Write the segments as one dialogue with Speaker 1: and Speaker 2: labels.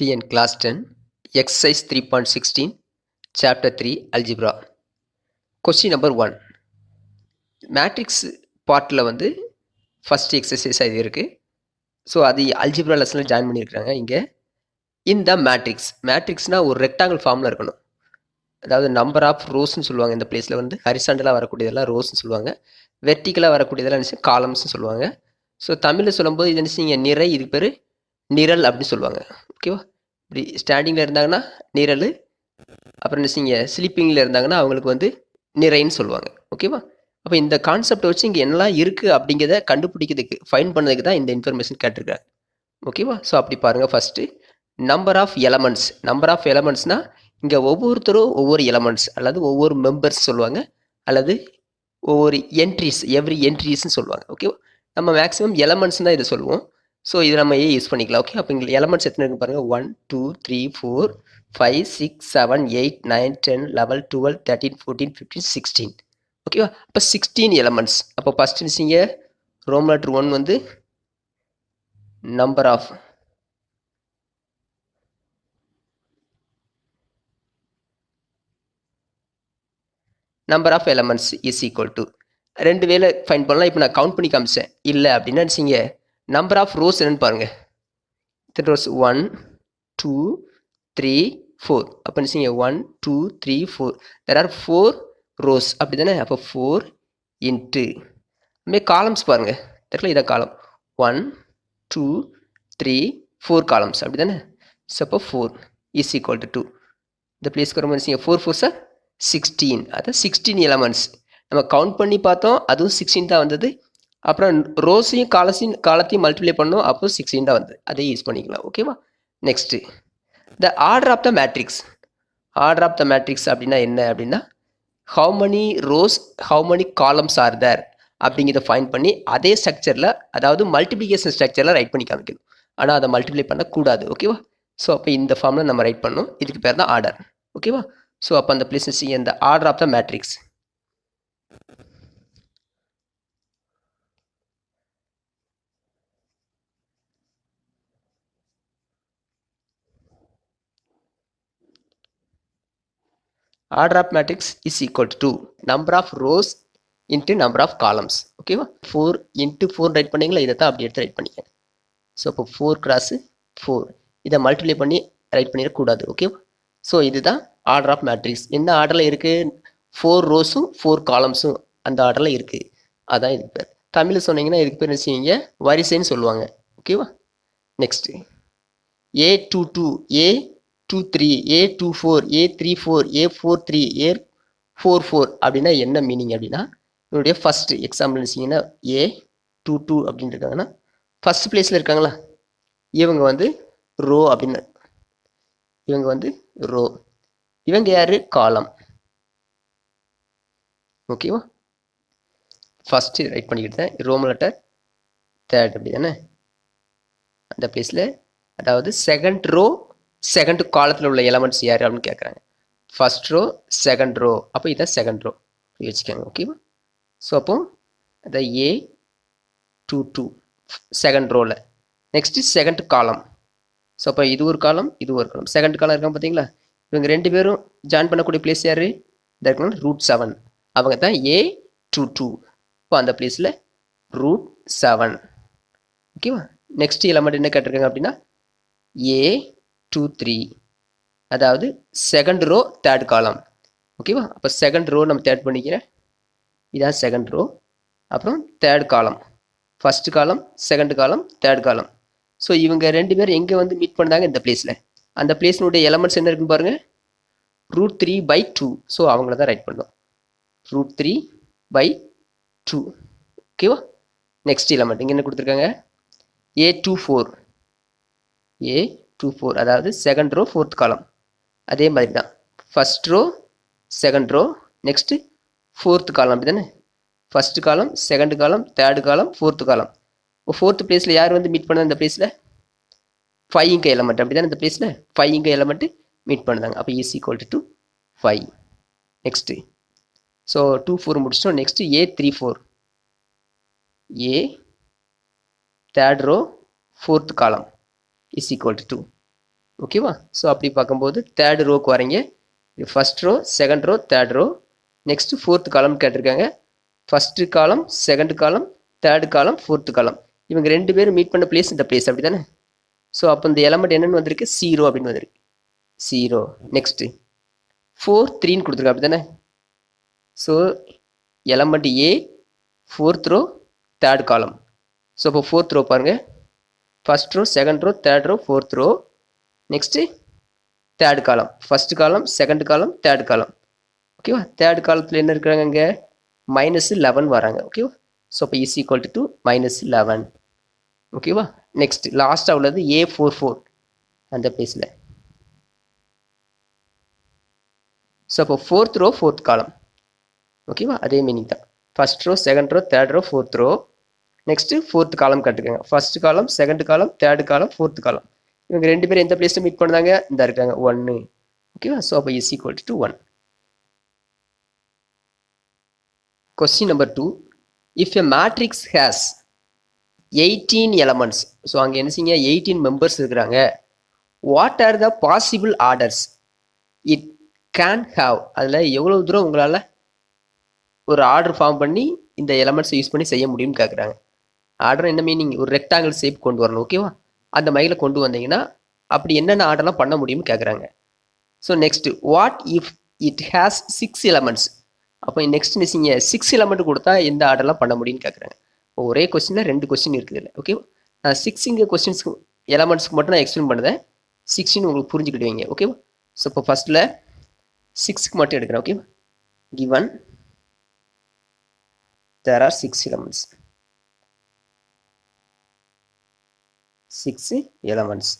Speaker 1: TN Class 10, Exercise 3.16, Chapter 3, Algebra. Question number 1. Matrix பார்ட்டில் வந்து first எக்ஸசைஸாக இது இருக்குது. ஸோ அது அல்ஜிப்ரா லெசனில் ஜாயின் பண்ணியிருக்கிறாங்க. இங்கே இந்த மேட்ரிக்ஸ்னால் ஒரு ரெக்டாங்கிள் ஃபார்மில் இருக்கணும். அதாவது நம்பர் ஆஃப் ரோஸ்ன்னு சொல்லுவாங்க. இந்த பிளேஸில் வந்து ஹரிசாண்டலாக வரக்கூடியதெல்லாம் ரோஸ்ன்னு சொல்லுவாங்க. வெர்டிக்கலாக வரக்கூடியதெல்லாம் என்ன காலம்ஸ்னு சொல்லுவாங்க. ஸோ தமிழில் சொல்லும்போது இது என்ன நிறை, இது பேர் நிரல் அப்படின்னு சொல்லுவாங்க. ஓகேவா? இப்படி ஸ்டாண்டிங்கில் இருந்தாங்கன்னா நிரல், அப்புறம் என்ன ஸ்லீப்பிங்கில் இருந்தாங்கன்னா அவங்களுக்கு வந்து நிறைன்னு சொல்லுவாங்க. ஓகேவா? அப்போ இந்த கான்செப்டை வச்சு இங்கே என்னெல்லாம் இருக்குது அப்படிங்கிறத கண்டுபிடிக்கிறதுக்கு ஃபைன் பண்ணதுக்கு தான் இந்த இன்ஃபர்மேஷன் கேட்டிருக்காங்க. ஓகேவா? ஸோ அப்படி பாருங்கள். ஃபஸ்ட்டு நம்பர் ஆஃப் எலமெண்ட்ஸ்னால் இங்கே ஒவ்வொருத்தரும் ஒவ்வொரு எலமெண்ட்ஸ் அல்லது ஒவ்வொரு மெம்பர்ஸ் சொல்லுவாங்க, அல்லது ஒவ்வொரு என்ட்ரிஸ், எவ்ரி என்ட்ரிஸ்ன்னு சொல்லுவாங்க. ஓகேவா? நம்ம மேக்ஸிமம் எலமெண்ட்ஸ் தான் இதை சொல்லுவோம். ஸோ இது நம்ம யூஸ் பண்ணிக்கலாம். ஓகே, அப்போ இங்கே எலமெண்ட்ஸ் எத்தனை இருக்குன்னு பாருங்கள். 1 2 3 4 5 6 7 8 9 10 11 12 13 14 15 16. ஓகேவா? அப்போ 16 எலமெண்ட்ஸ். அப்போ ஃபஸ்ட்டு நினச்சிங்க ரோம் லெட்டர் 1 வந்து number of elements is equal to 2 வேலை ஃபைன் பண்ணலாம். இப்போ நான் கவுண்ட் பண்ணி காமிச்சேன். இல்லை அப்படின்னா நினச்சிங்க நம்பர் ஆஃப் ரோஸ் என்னன்னு பாருங்கள். ரோஸ் 1 2 3 4. அப்போ நினச்சிங்க 1 2 3 4. There are 4 rose. அப்படி தானே? அப்போ 4 இன்ட்டு அதுமாதிரி காலம்ஸ் பாருங்கள். தெரியல, இதான் காலம் 1 2 3 4 காலம்ஸ். அப்படி தானே? ஸோ அப்போ 4 இஸ் ஈக்குவல் டு 2. இந்த பிளேஸ்க்கு வர மாதிரி 4 4 சார் 16. அதான் 16 எலமெண்ட்ஸ். நம்ம கவுண்ட் பண்ணி பார்த்தோம், அதுவும் 16 தான் வந்தது. அப்புறம் ரோஸையும் காலத்தையும் மல்டிப்ளை பண்ணோம், அப்போ 16 தான் வந்தது. அதே யூஸ் பண்ணிக்கலாம். ஓகேவா? Next the order of the matrix அப்படின்னா என்ன அப்படின்னா ஹவு many rows how many columns are there அப்படிங்கிறத ஃபைன் பண்ணி அதே ஸ்ட்ரக்சரில், அதாவது மல்டிப்ளிகேஷன் ஸ்ட்ரக்சரில் ரைட் பண்ணி காமிக்கணும். ஆனால் அதை மல்டிப்ளை பண்ணக்கூடாது. ஓகேவா? ஸோ அப்போ இந்த ஃபார்மில் நம்ம ரைட் பண்ணணும். இதுக்கு பேர் தான் ஆர்டர். ஓகேவா? ஸோ அப்போ அந்த பிளேஸ் இந்த order of the matrix. Order of matrix is equal to number of rows into number of columns. ஓகேவா? 4 into 4 ரைட் பண்ணிங்களா, இதை தான் அப்படி எடுத்து ரைட் பண்ணிக்க. ஸோ அப்போ 4 கிராஸ் 4 இதை மல்டிப்ளை பண்ணி ரைட் பண்ணிடக்கூடாது. ஓகேவா? ஸோ இதுதான் ஆர்டர் ஆஃப் மேட்ரிக்ஸ். என்ன ஆர்டரில் இருக்குது? 4 ரோஸும் 4 காலம்ஸும் அந்த ஆர்டரில் இருக்குது. அதான் இதுக்கு பேர். தமிழில் சொன்னீங்கன்னா இதுக்கு பேர் என்ன செய்வீங்க? வரிசைன்னு சொல்லுவாங்க. ஓகேவா? Next A22 A23 A24 A34 A43 A44 அப்படின்னா என்ன மீனிங் அப்படின்னா, என்னுடைய ஃபஸ்ட்டு எக்ஸாம்பிள் நினச்சிங்கன்னா A22 அப்படின்னு இருக்காங்கன்னா ஃபஸ்ட் பிளேஸில் இருக்காங்களா, இவங்க வந்து ரோ அப்படின்னு, இவங்க வந்து ரோ, இவங்க யார்? காலம். ஓகேவா? ஃபஸ்ட்டு ரைட் பண்ணிக்கிட்டேன். ரோம் லெட்டர் தேர்ட் அப்படி தானே அந்த பிளேஸில். அதாவது செகண்ட் ரோ செகண்ட் காலத்தில் உள்ள எலமெண்ட்ஸ் யார் அப்படின்னு கேட்குறாங்க. ஃபர்ஸ்ட் ரோ செகண்ட் ரோ, அப்போ இதான் செகண்ட் ரோ வச்சுக்கோங்க. ஓகேவா? ஸோ அப்போ அதை A22 செகண்ட் ரோவில். Next second column. ஸோ அப்போ இது ஒரு காலம், இது ஒரு காலம். செகண்ட் காலம் இருக்காங்க பார்த்தீங்களா? இவங்க 2 பேரும் ஜாயின் பண்ணக்கூடிய பிளேஸ் யார்? இந்த √7. அவங்க தான் A22. இப்போ அந்த பிளேஸில் √7. ஓகேவா? நெக்ஸ்ட் எலமெண்ட் என்ன கேட்டிருக்காங்க அப்படின்னா A23, அதாவது செகண்ட் ரோ தேர்ட் காலம். ஓகேவா? அப்போ செகண்ட் ரோ நம்ம தேர்ட் பண்ணிக்கிறேன். இதான் செகண்ட் ரோ. அப்புறம் third column, first column second column third column. So இவங்க 2 பேர் எங்கே வந்து மீட் பண்ணாங்க? இந்த பிளேஸில். அந்த பிளேஸ்னுடைய எலமெண்ட்ஸ் என்ன இருக்குன்னு பாருங்கள். √3/2. ஸோ அவங்கள தான் ரைட் பண்ணோம். √3/2. ஓகேவா? நெக்ஸ்ட் எலமெண்ட் இங்கே என்ன கொடுத்துருக்காங்க? A24, அதாவது செகண்ட் ரோ ஃபோர்த் காலம். அதே மாதிரி தான் first row second row next fourth column. அப்படி தானே? ஃபஸ்ட் காலம் செகண்ட் காலம் தேர்டு காலம் ஃபோர்த்து காலம். இப்போ ஃபோர்த்து பிளேஸில் யார் வந்து மீட் பண்ண? இந்த பிளேஸில் 5 எலமெண்ட். அப்படி தானே? இந்த பிளேஸில் 5 எலமெண்ட்டு மீட் பண்ணுறாங்க. அப்போ is equal to 5. Next so 2 4 முடிச்சிட்டோம். Next A34, A third row fourth column is equal to 2. ஓகேவா? ஸோ அப்படி பார்க்கும்போது தேர்ட் ரோக்கு வரீங்க. First row, second row, third row. Next fourth column கேட்டிருக்காங்க. First column, second column, third column, fourth column. இவங்க ரெண்டு பேரும் மீட் பண்ண பிளேஸ் இந்த பிளேஸ் அப்படி தானே? ஸோ அப்போ இந்த எலமெண்ட் என்னன்னு வந்திருக்கு? 0 அப்படின்னு வந்திருக்கு. 0. நெக்ஸ்ட் 4 3ன்னு கொடுத்துருக்கு அப்படி தானே? So element A, fourth row, third column. So இப்போ ஃபோர்த் ரோ பாருங்க. First row, second row, third row, fourth row. Next third column. First column, second column, third column. ஓகேவா? தேர்ட் காலத்தில் என்ன இருக்கிறாங்க இங்கே? -11 வராங்க. ஓகேவா? ஸோ இப்போ இஸ் ஈக்குவல் டு -11. ஓகேவா? நெக்ஸ்ட் லாஸ்ட்டாக உள்ளது A44 அந்த பிளேஸில். ஸோ அப்போ ஃபோர்த் ரோ, ஃபோர்த் காலம். ஓகேவா? அதே மீனிங் தான். First row, second row, third row, fourth row. Next fourth column கட்டுக்கங்க. First column, second column, third column, fourth column. இவங்க ரெண்டு பேரும் எந்த பிளேஸில் மீட் பண்ணாங்க? இந்த இருக்காங்க 1. ஓகேவா? ஸோ அப்போ is equal to 1. Question number 2. If a matrix has 18 elements. So அங்கே என்ன செய்யுங்க? 18 மெம்பர்ஸ் இருக்கிறாங்க. What are the possible orders it can have? அதில் எவ்வளோ தூரம் உங்களால் ஒரு ஆர்டர் ஃபார்ம் பண்ணி இந்த எலமெண்ட்ஸை யூஸ் பண்ணி செய்ய முடியும்னு கேட்குறாங்க. ஆர்டர் என்ன மீனிங்? ஒரு ரெக்டாங்கிள் ஷேப் கொண்டு வரணும். ஓகேவா? அந்த மையில் கொண்டு வந்தீங்கன்னா அப்படி என்னென்ன ஆர்டர்லாம் பண்ண முடியும்னு கேட்குறாங்க. So next what if it has 6 elements? அப்போ நெக்ஸ்ட் நிசிங்க 6 எலமெண்ட் கொடுத்தா எந்த ஆர்டர்லாம் பண்ண முடியும்னு கேட்குறாங்க. இப்போ ஒரே கொஸ்டினில் 2 கொஸ்டின் இருக்குது இல்லை. ஓகேவா? நான் 6 இங்கே கொஸ்டின்ஸ்க்கு எலமெண்ட்ஸ்க்கு மட்டும் நான் எக்ஸ்பிளைன் பண்ணுறேன். 16 உங்களுக்கு புரிஞ்சுக்கிடுவீங்க. ஓகேவா? ஸோ இப்போ ஃபர்ஸ்ட்டில் 6க்கு மட்டும் எடுக்கிறேன். ஓகேவா? given there are 6 elements. 6 elements.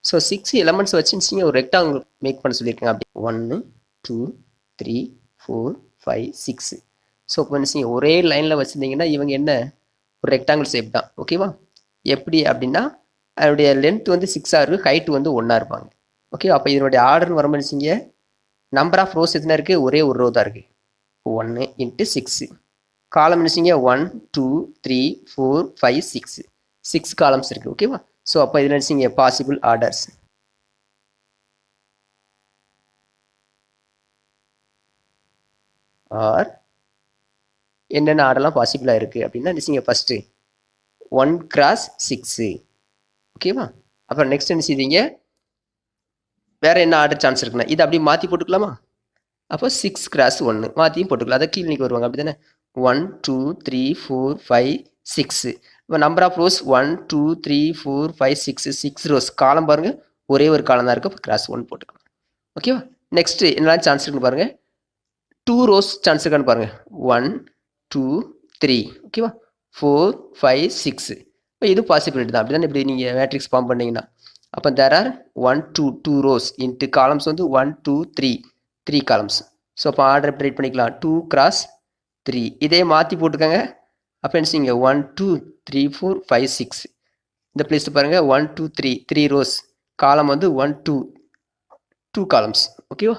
Speaker 1: So 6 elements வச்சுருந்துச்சிங்க ஒரு ரெக்டாங்கிள் மேக் பண்ண சொல்லியிருக்கேன். அப்படி 1 2 3 4 5 6. ஸோ இப்போ நினச்சிங்க ஒரே லைனில் வச்சுருந்தீங்கன்னா இவங்க என்ன ஒரு ரெக்டாங்கிள் ஷேப் தான். ஓகேவா? எப்படி அப்படின்னா அதனுடைய லென்த் வந்து 6ஆக இருக்குது, ஹைட்டு வந்து 1ஆக இருப்பாங்க. ஓகே, அப்போ இதனுடைய ஆர்டர்னு வர நினச்சிங்க நம்பர் ஆஃப் ரோஸ் எத்தனை இருக்குது? ஒரே ஒரு ரோ தான் இருக்குது. 1 × 6. காலம் நினச்சிங்க 1 2 3 4 5 6. 6 காலம்ஸ் இருக்குது. ஓகேவா? ஸோ அப்போ இதில் நினச்சிங்க பாசிபிள் ஆர்டர்ஸ். ஆர் என்னென்ன ஆர்டர்லாம் பாசிபிளாக இருக்குது அப்படின்னா நினச்சிங்க ஃபஸ்ட்டு 1 × 6. ஓகேவா? அப்புறம் நெக்ஸ்ட் என்ன செய்வீங்க? வேறு என்ன ஆர்டர் சான்ஸ் இருக்குண்ணா இதை அப்படி மாற்றி போட்டுக்கலாமா? அப்போ 6 × 1 மாற்றியும் போட்டுக்கலாம். அதை கீழே வருவாங்க அப்படி தானே? 1 2 3 4 5 6. இப்போ நம்பர் ஆஃப் ரோஸ் 1 2 3 4 5 6. 6 ரோஸ். காலம் பாருங்கள் ஒரே ஒரு காலம் தான் இருக்குது. இப்போ ×1 போட்டுக்கலாம். ஓகேவா? நெக்ஸ்ட்டு என்னெல்லாம் சான்ஸ் இருக்குன்னு பாருங்கள். 2 ரோஸ் சான்ஸ் இருக்கான்னு பாருங்கள். 1 2 3. ஓகேவா? 4 5 6. இப்போ இது பாசிபிலிட்டி தான். அப்படி தானே இப்படி நீங்கள் மேட்ரிக்ஸ் ஃபார்ம் பண்ணிங்கன்னா அப்போ there are 1 2 rows into columns வந்து 1 2 3 காலம்ஸ். ஸோ அப்போ ஆர்டர் எப்படி ரைட் பண்ணிக்கலாம்? 2 × 3. இதே மாற்றி போட்டுக்கோங்க. அப்போ என்ன செய்யுங்க 1 2 3 4 5 6. இந்த பிளேஸ் பாருங்கள் 1 2 3 ரோஸ். காலம் வந்து 1 2 காலம்ஸ். ஓகேவா?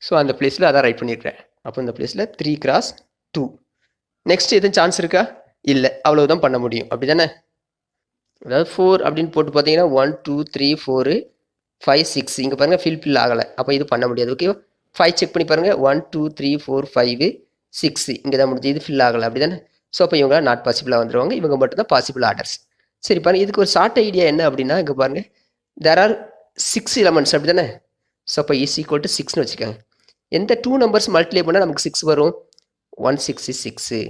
Speaker 1: ஸோ அந்த பிளேஸில் அதான் ரைட் பண்ணியிருக்கிறேன். அப்போ இந்த பிளேஸில் 3 × 2. நெக்ஸ்ட் எதுவும் சான்ஸ் இருக்கா? இல்லை, அவ்வளவுதான் பண்ண முடியும். அப்படி தானே? அதாவது 4 அப்படின்னு போட்டு பார்த்தீங்கன்னா 1 2 3 4 5 6. இங்கே பாருங்கள் ஃபில் ஆகலை. அப்போ இது பண்ண முடியாது. ஓகேவா? 5 செக் பண்ணி பாருங்கள். 1 2 3 4 5 6. இங்கே தான் முடிஞ்சு. இது ஃபில் ஆகலை. அப்படி தானே? ஸோ அப்போ இவங்க நாட் பாசிபிளாக வந்துடுவாங்க. இவங்க மட்டும் தான் பாசிபிள் ஆர்டர்ஸ். சரி பாருங்கள், இதுக்கு ஒரு ஷார்ட் ஐடியா என்ன அப்படின்னா இங்கே பாருங்கள் தேர் ஆர் 6 எலமெண்ட்ஸ். அப்படி தானே? ஸோ அப்போ இஸ் ஈக்குவல் டு 6ன்னு வச்சுக்கோங்க. எந்த 2 நம்பர்ஸ் மல்டிப்ளை பண்ணால் நமக்கு 6 வரும்? 1 6 is 6.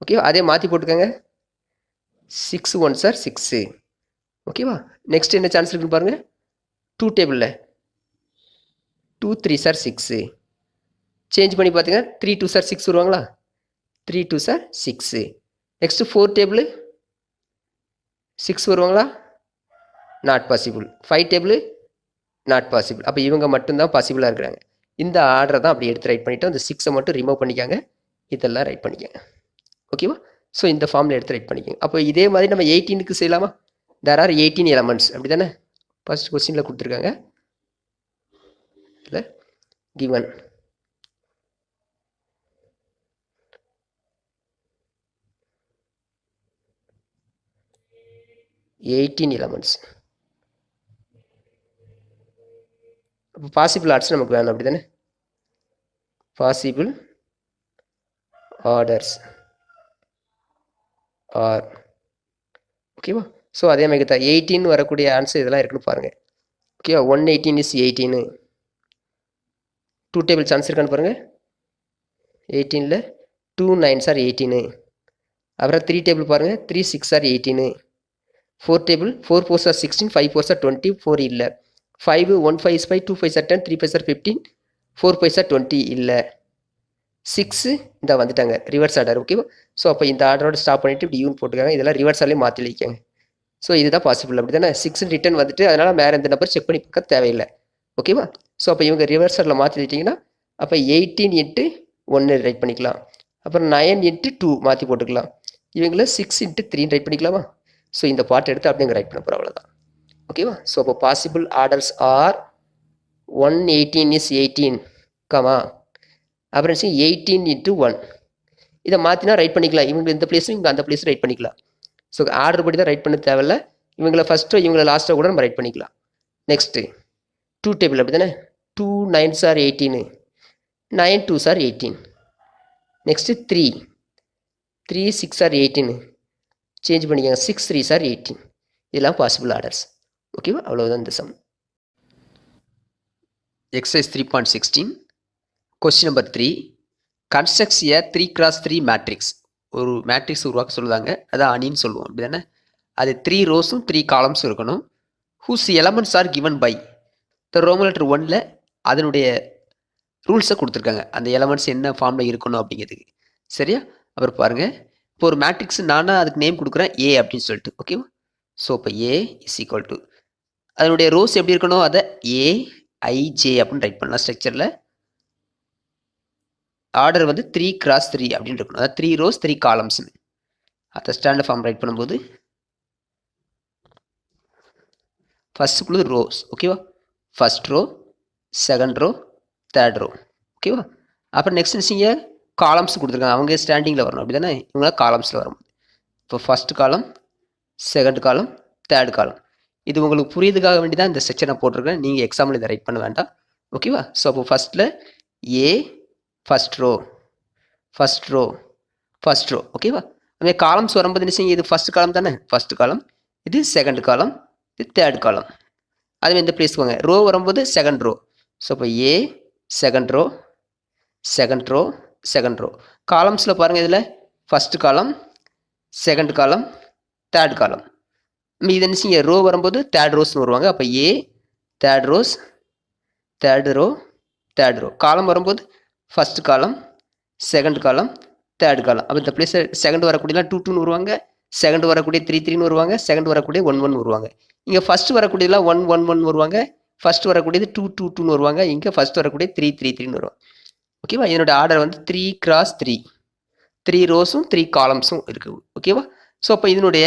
Speaker 1: ஓகேவா? அதே மாற்றி போட்டுக்கோங்க. 6 1s are 6. ஓகேவா? நெக்ஸ்ட் என்ன சான்ஸ் இருக்குன்னு பாருங்கள். 2 டேபிளில் 2 3s are 6. சேஞ்ச் பண்ணி பார்த்தீங்கன்னா 3 2s are 6 வருவாங்களா? 3 2s are 6. நெக்ஸ்ட்டு 4 டேபிள் 6 வருவாங்களா? Not possible. 5 table not possible. அப்போ இவங்க மட்டும்தான் பாசிபிளாக இருக்கிறாங்க. இந்த ஆர்டரை தான் அப்படி எடுத்து ரைட் பண்ணிவிட்டு அந்த 6 மட்டும் ரிமூவ் பண்ணிக்காங்க. இதெல்லாம் ரைட் பண்ணிக்கங்க. ஓகேவா? ஸோ இந்த ஃபார்மில் எடுத்து ரைட் பண்ணிக்கோங்க. அப்போ இதே மாதிரி நம்ம 18க்கு செய்யலாமா? There are 18 elements. அப்படி தானே? ஃபர்ஸ்ட் கொஸ்டினில் கொடுத்துருக்காங்க. இல்லை கிவன் 18 elements. அப்போ பாசிபிள் ஆர்டர்ஸ் நமக்கு வேணும் அப்படி தானே, பாசிபிள் ஆர்டர்ஸ் ஆர் ஓகேவா. ஸோ அதே மாதிரி தான் 18 வரக்கூடிய ஆன்சர் இதெல்லாம் இருக்குன்னு பாருங்கள். ஓகேவா, 118 இஸ் 18, 2 டேபிள் சான்ஸ் இருக்கான்னு பாருங்கள். 18ல் 2 9s are 18, அப்புறம் 3 டேபிள் பாருங்கள், 3 6 are 18, 4 table 4 4s are 16, 5 4s are 20, 4 இல்லை, 5 1 5 is 5, 2 5s are 10, 3 5s are 15, 4 5s are 20 இல்லை, 6 இந்த வந்துட்டாங்க ரிவர்ஸ் ஆர்டர். ஓகேவா, ஸோ அப்போ இந்த ஆர்டரோட ஸ்டாப் பண்ணிவிட்டு இப்படி யூன் போட்டுக்காங்க, இதெல்லாம் ரிவர்ஸ் ஆர்டர்லேயே மாற்றி வைக்காங்க. ஸோ இதுதான் பாசிபிள் அப்படி தானே, 6 ரிட்டன் வந்துட்டு அதனால் வேறு எந்த நம்பர் செக் பண்ணி பார்க்க தேவையில்லை. ஓகேவா, ஸோ அப்போ இவங்க ரிவர்ஸ் ஆர்டரில் மாற்றிட்டிங்கன்னா அப்போ 18 × 1 ரைட் பண்ணிக்கலாம், அப்புறம் 9 × 2 மாற்றி போட்டுக்கலாம், இவங்கள 6 × 3 ரைட் பண்ணிக்கலாமா. ஸோ இந்த பார்ட் எடுத்து அப்படிங்க ரைட் பண்ண போகிறோம், அவ்வளோதான். ஓகேவா, ஸோ அப்போ possible orders are 118 is 18, comma அப்புறம் 18 × 1 இதை மாற்றினா ரைட் பண்ணிக்கலாம், இவங்க இந்த பிளேஸும் இவங்க அந்த பிளேஸும் ரைட் பண்ணிக்கலாம். ஸோ ஆர்டர் படி தான் ரைட் பண்ண தேவையில்ல, இவங்களை ஃபஸ்ட்டோ இவங்களை லாஸ்ட்டோ கூட நம்ம ரைட் பண்ணிக்கலாம். நெக்ஸ்ட்டு 2 டேபிள் அப்படி தானே, 2 9s are 18, 9 2s are 18, next 3 6 are 18, change பண்ணிக்கோங்க, 6 3s are 18, இதெல்லாம் பாசிபிள் ஆர்டர்ஸ். ஓகேவா, அவ்வளோதான் இந்த sum. Exercise 3.16 question number 3, constructs a 3x3 matrix. ஒரு மேட்ரிக்ஸ் உருவாக்க சொல்லுவாங்க, அதான் அணின்னு சொல்லுவோம் அப்படி தானே. அது 3 ரோஸும் 3 காலம்ஸும் இருக்கணும். Whose elements are given by the Roman letter 1ல் அதனுடைய ரூல்ஸை கொடுத்துருக்காங்க, அந்த எலமெண்ட்ஸ் என்ன ஃபார்மில் இருக்கணும் அப்படிங்கிறதுக்கு. சரியா, அப்புறம் பாருங்கள், இப்போ ஒரு மேட்ரிக்ஸ் நானாக அதுக்கு நேம் கொடுக்குறேன் ஏ அப்படின்னு சொல்லிட்டு. ஓகேவா, ஸோ இப்போ ஏ இஸ் ஈக்குவல் டு அதனுடைய ரோஸ் எப்படி இருக்கணும், அதை ஏஐஜே அப்படின்னு ரைட் பண்ணலாம். ஸ்ட்ரக்சரில் ஆர்டர் வந்து 3x3 அப்படின்னு இருக்கணும், அதாவது 3 rows 3 columnsனு. அதை ஸ்டாண்டர்ட் ஃபார்ம் ரைட் பண்ணும்போது ஃபஸ்ட்டுக்குள்ளது ரோஸ். ஓகேவா, first row, second row, third row. ஓகேவா, அப்புறம் நெக்ஸ்ட் நீங்கள் காலம்ஸ் கொடுத்துருக்காங்க, அவங்க ஸ்டாண்டிங்கில் வரணும் அப்படி தானே, இவங்களாம் காலம்ஸில் வரும். இப்போ ஃபஸ்ட் காலம், செகண்ட் காலம், தேர்ட் காலம். இது உங்களுக்கு புரியுதுக்காக வேண்டி தான் இந்த செக்ஷனை போட்டிருக்கேன், நீங்கள் எக்ஸாம்பிள் இதை ரைட் பண்ண வேண்டாம். ஓகேவா, ஸோ அப்போ ஃபஸ்ட்டில் a first row, first row, first row. ஓகேவா, அதுமாதிரி காலம்ஸ் வரும்போது என்ன செய்யுங்க, இது ஃபஸ்ட் காலம் தானே, ஃபஸ்ட் காலம், இது செகண்ட் காலம், இது தேர்ட் காலம். அதுமாதிரி இந்த பிளேஸ் வாங்க, ரோ வரும்போது செகண்ட் ரோ. ஸோ இப்போ a second row, second row, second row. காலம்ஸில் பாருங்கள், இதில் ஃபஸ்ட் காலம், செகண்ட் காலம், தேர்ட் காலம். இது என்ன செய்யுங்க, ரோ வரும்போது தேர்ட் ரோஸ்னு வருவாங்க. அப்போ a third rows, third row, third row. Column வரும்போது ஃபஸ்ட் காலம், செகண்ட் காலம், தேர்ட் காலம். அப்போ இந்த பிளேஸ் செகண்ட் வரக்கூடியலாம் 2 2ன்னு வருவாங்க, செகண்ட் வரக்கூடிய 3 3ன்னு வருவாங்க, செகண்ட் வரக்கூடிய 1 1 வருவாங்க. இங்கே ஃபஸ்ட்டு வரக்கூடியதெல்லாம் 1 1 1 வருவாங்க, ஃபஸ்ட் வரக்கூடியது 2 2 2ன்னு வருவாங்க, இங்கே ஃபஸ்ட் வரக்கூடிய 3 3 3ன்னு வருவாங்க. ஓகேவா, இதனோட ஆர்டர் வந்து 3x3, 3 ரோஸும் 3 காலம்ஸும் இருக்குது. ஓகேவா, ஸோ அப்போ இதனுடைய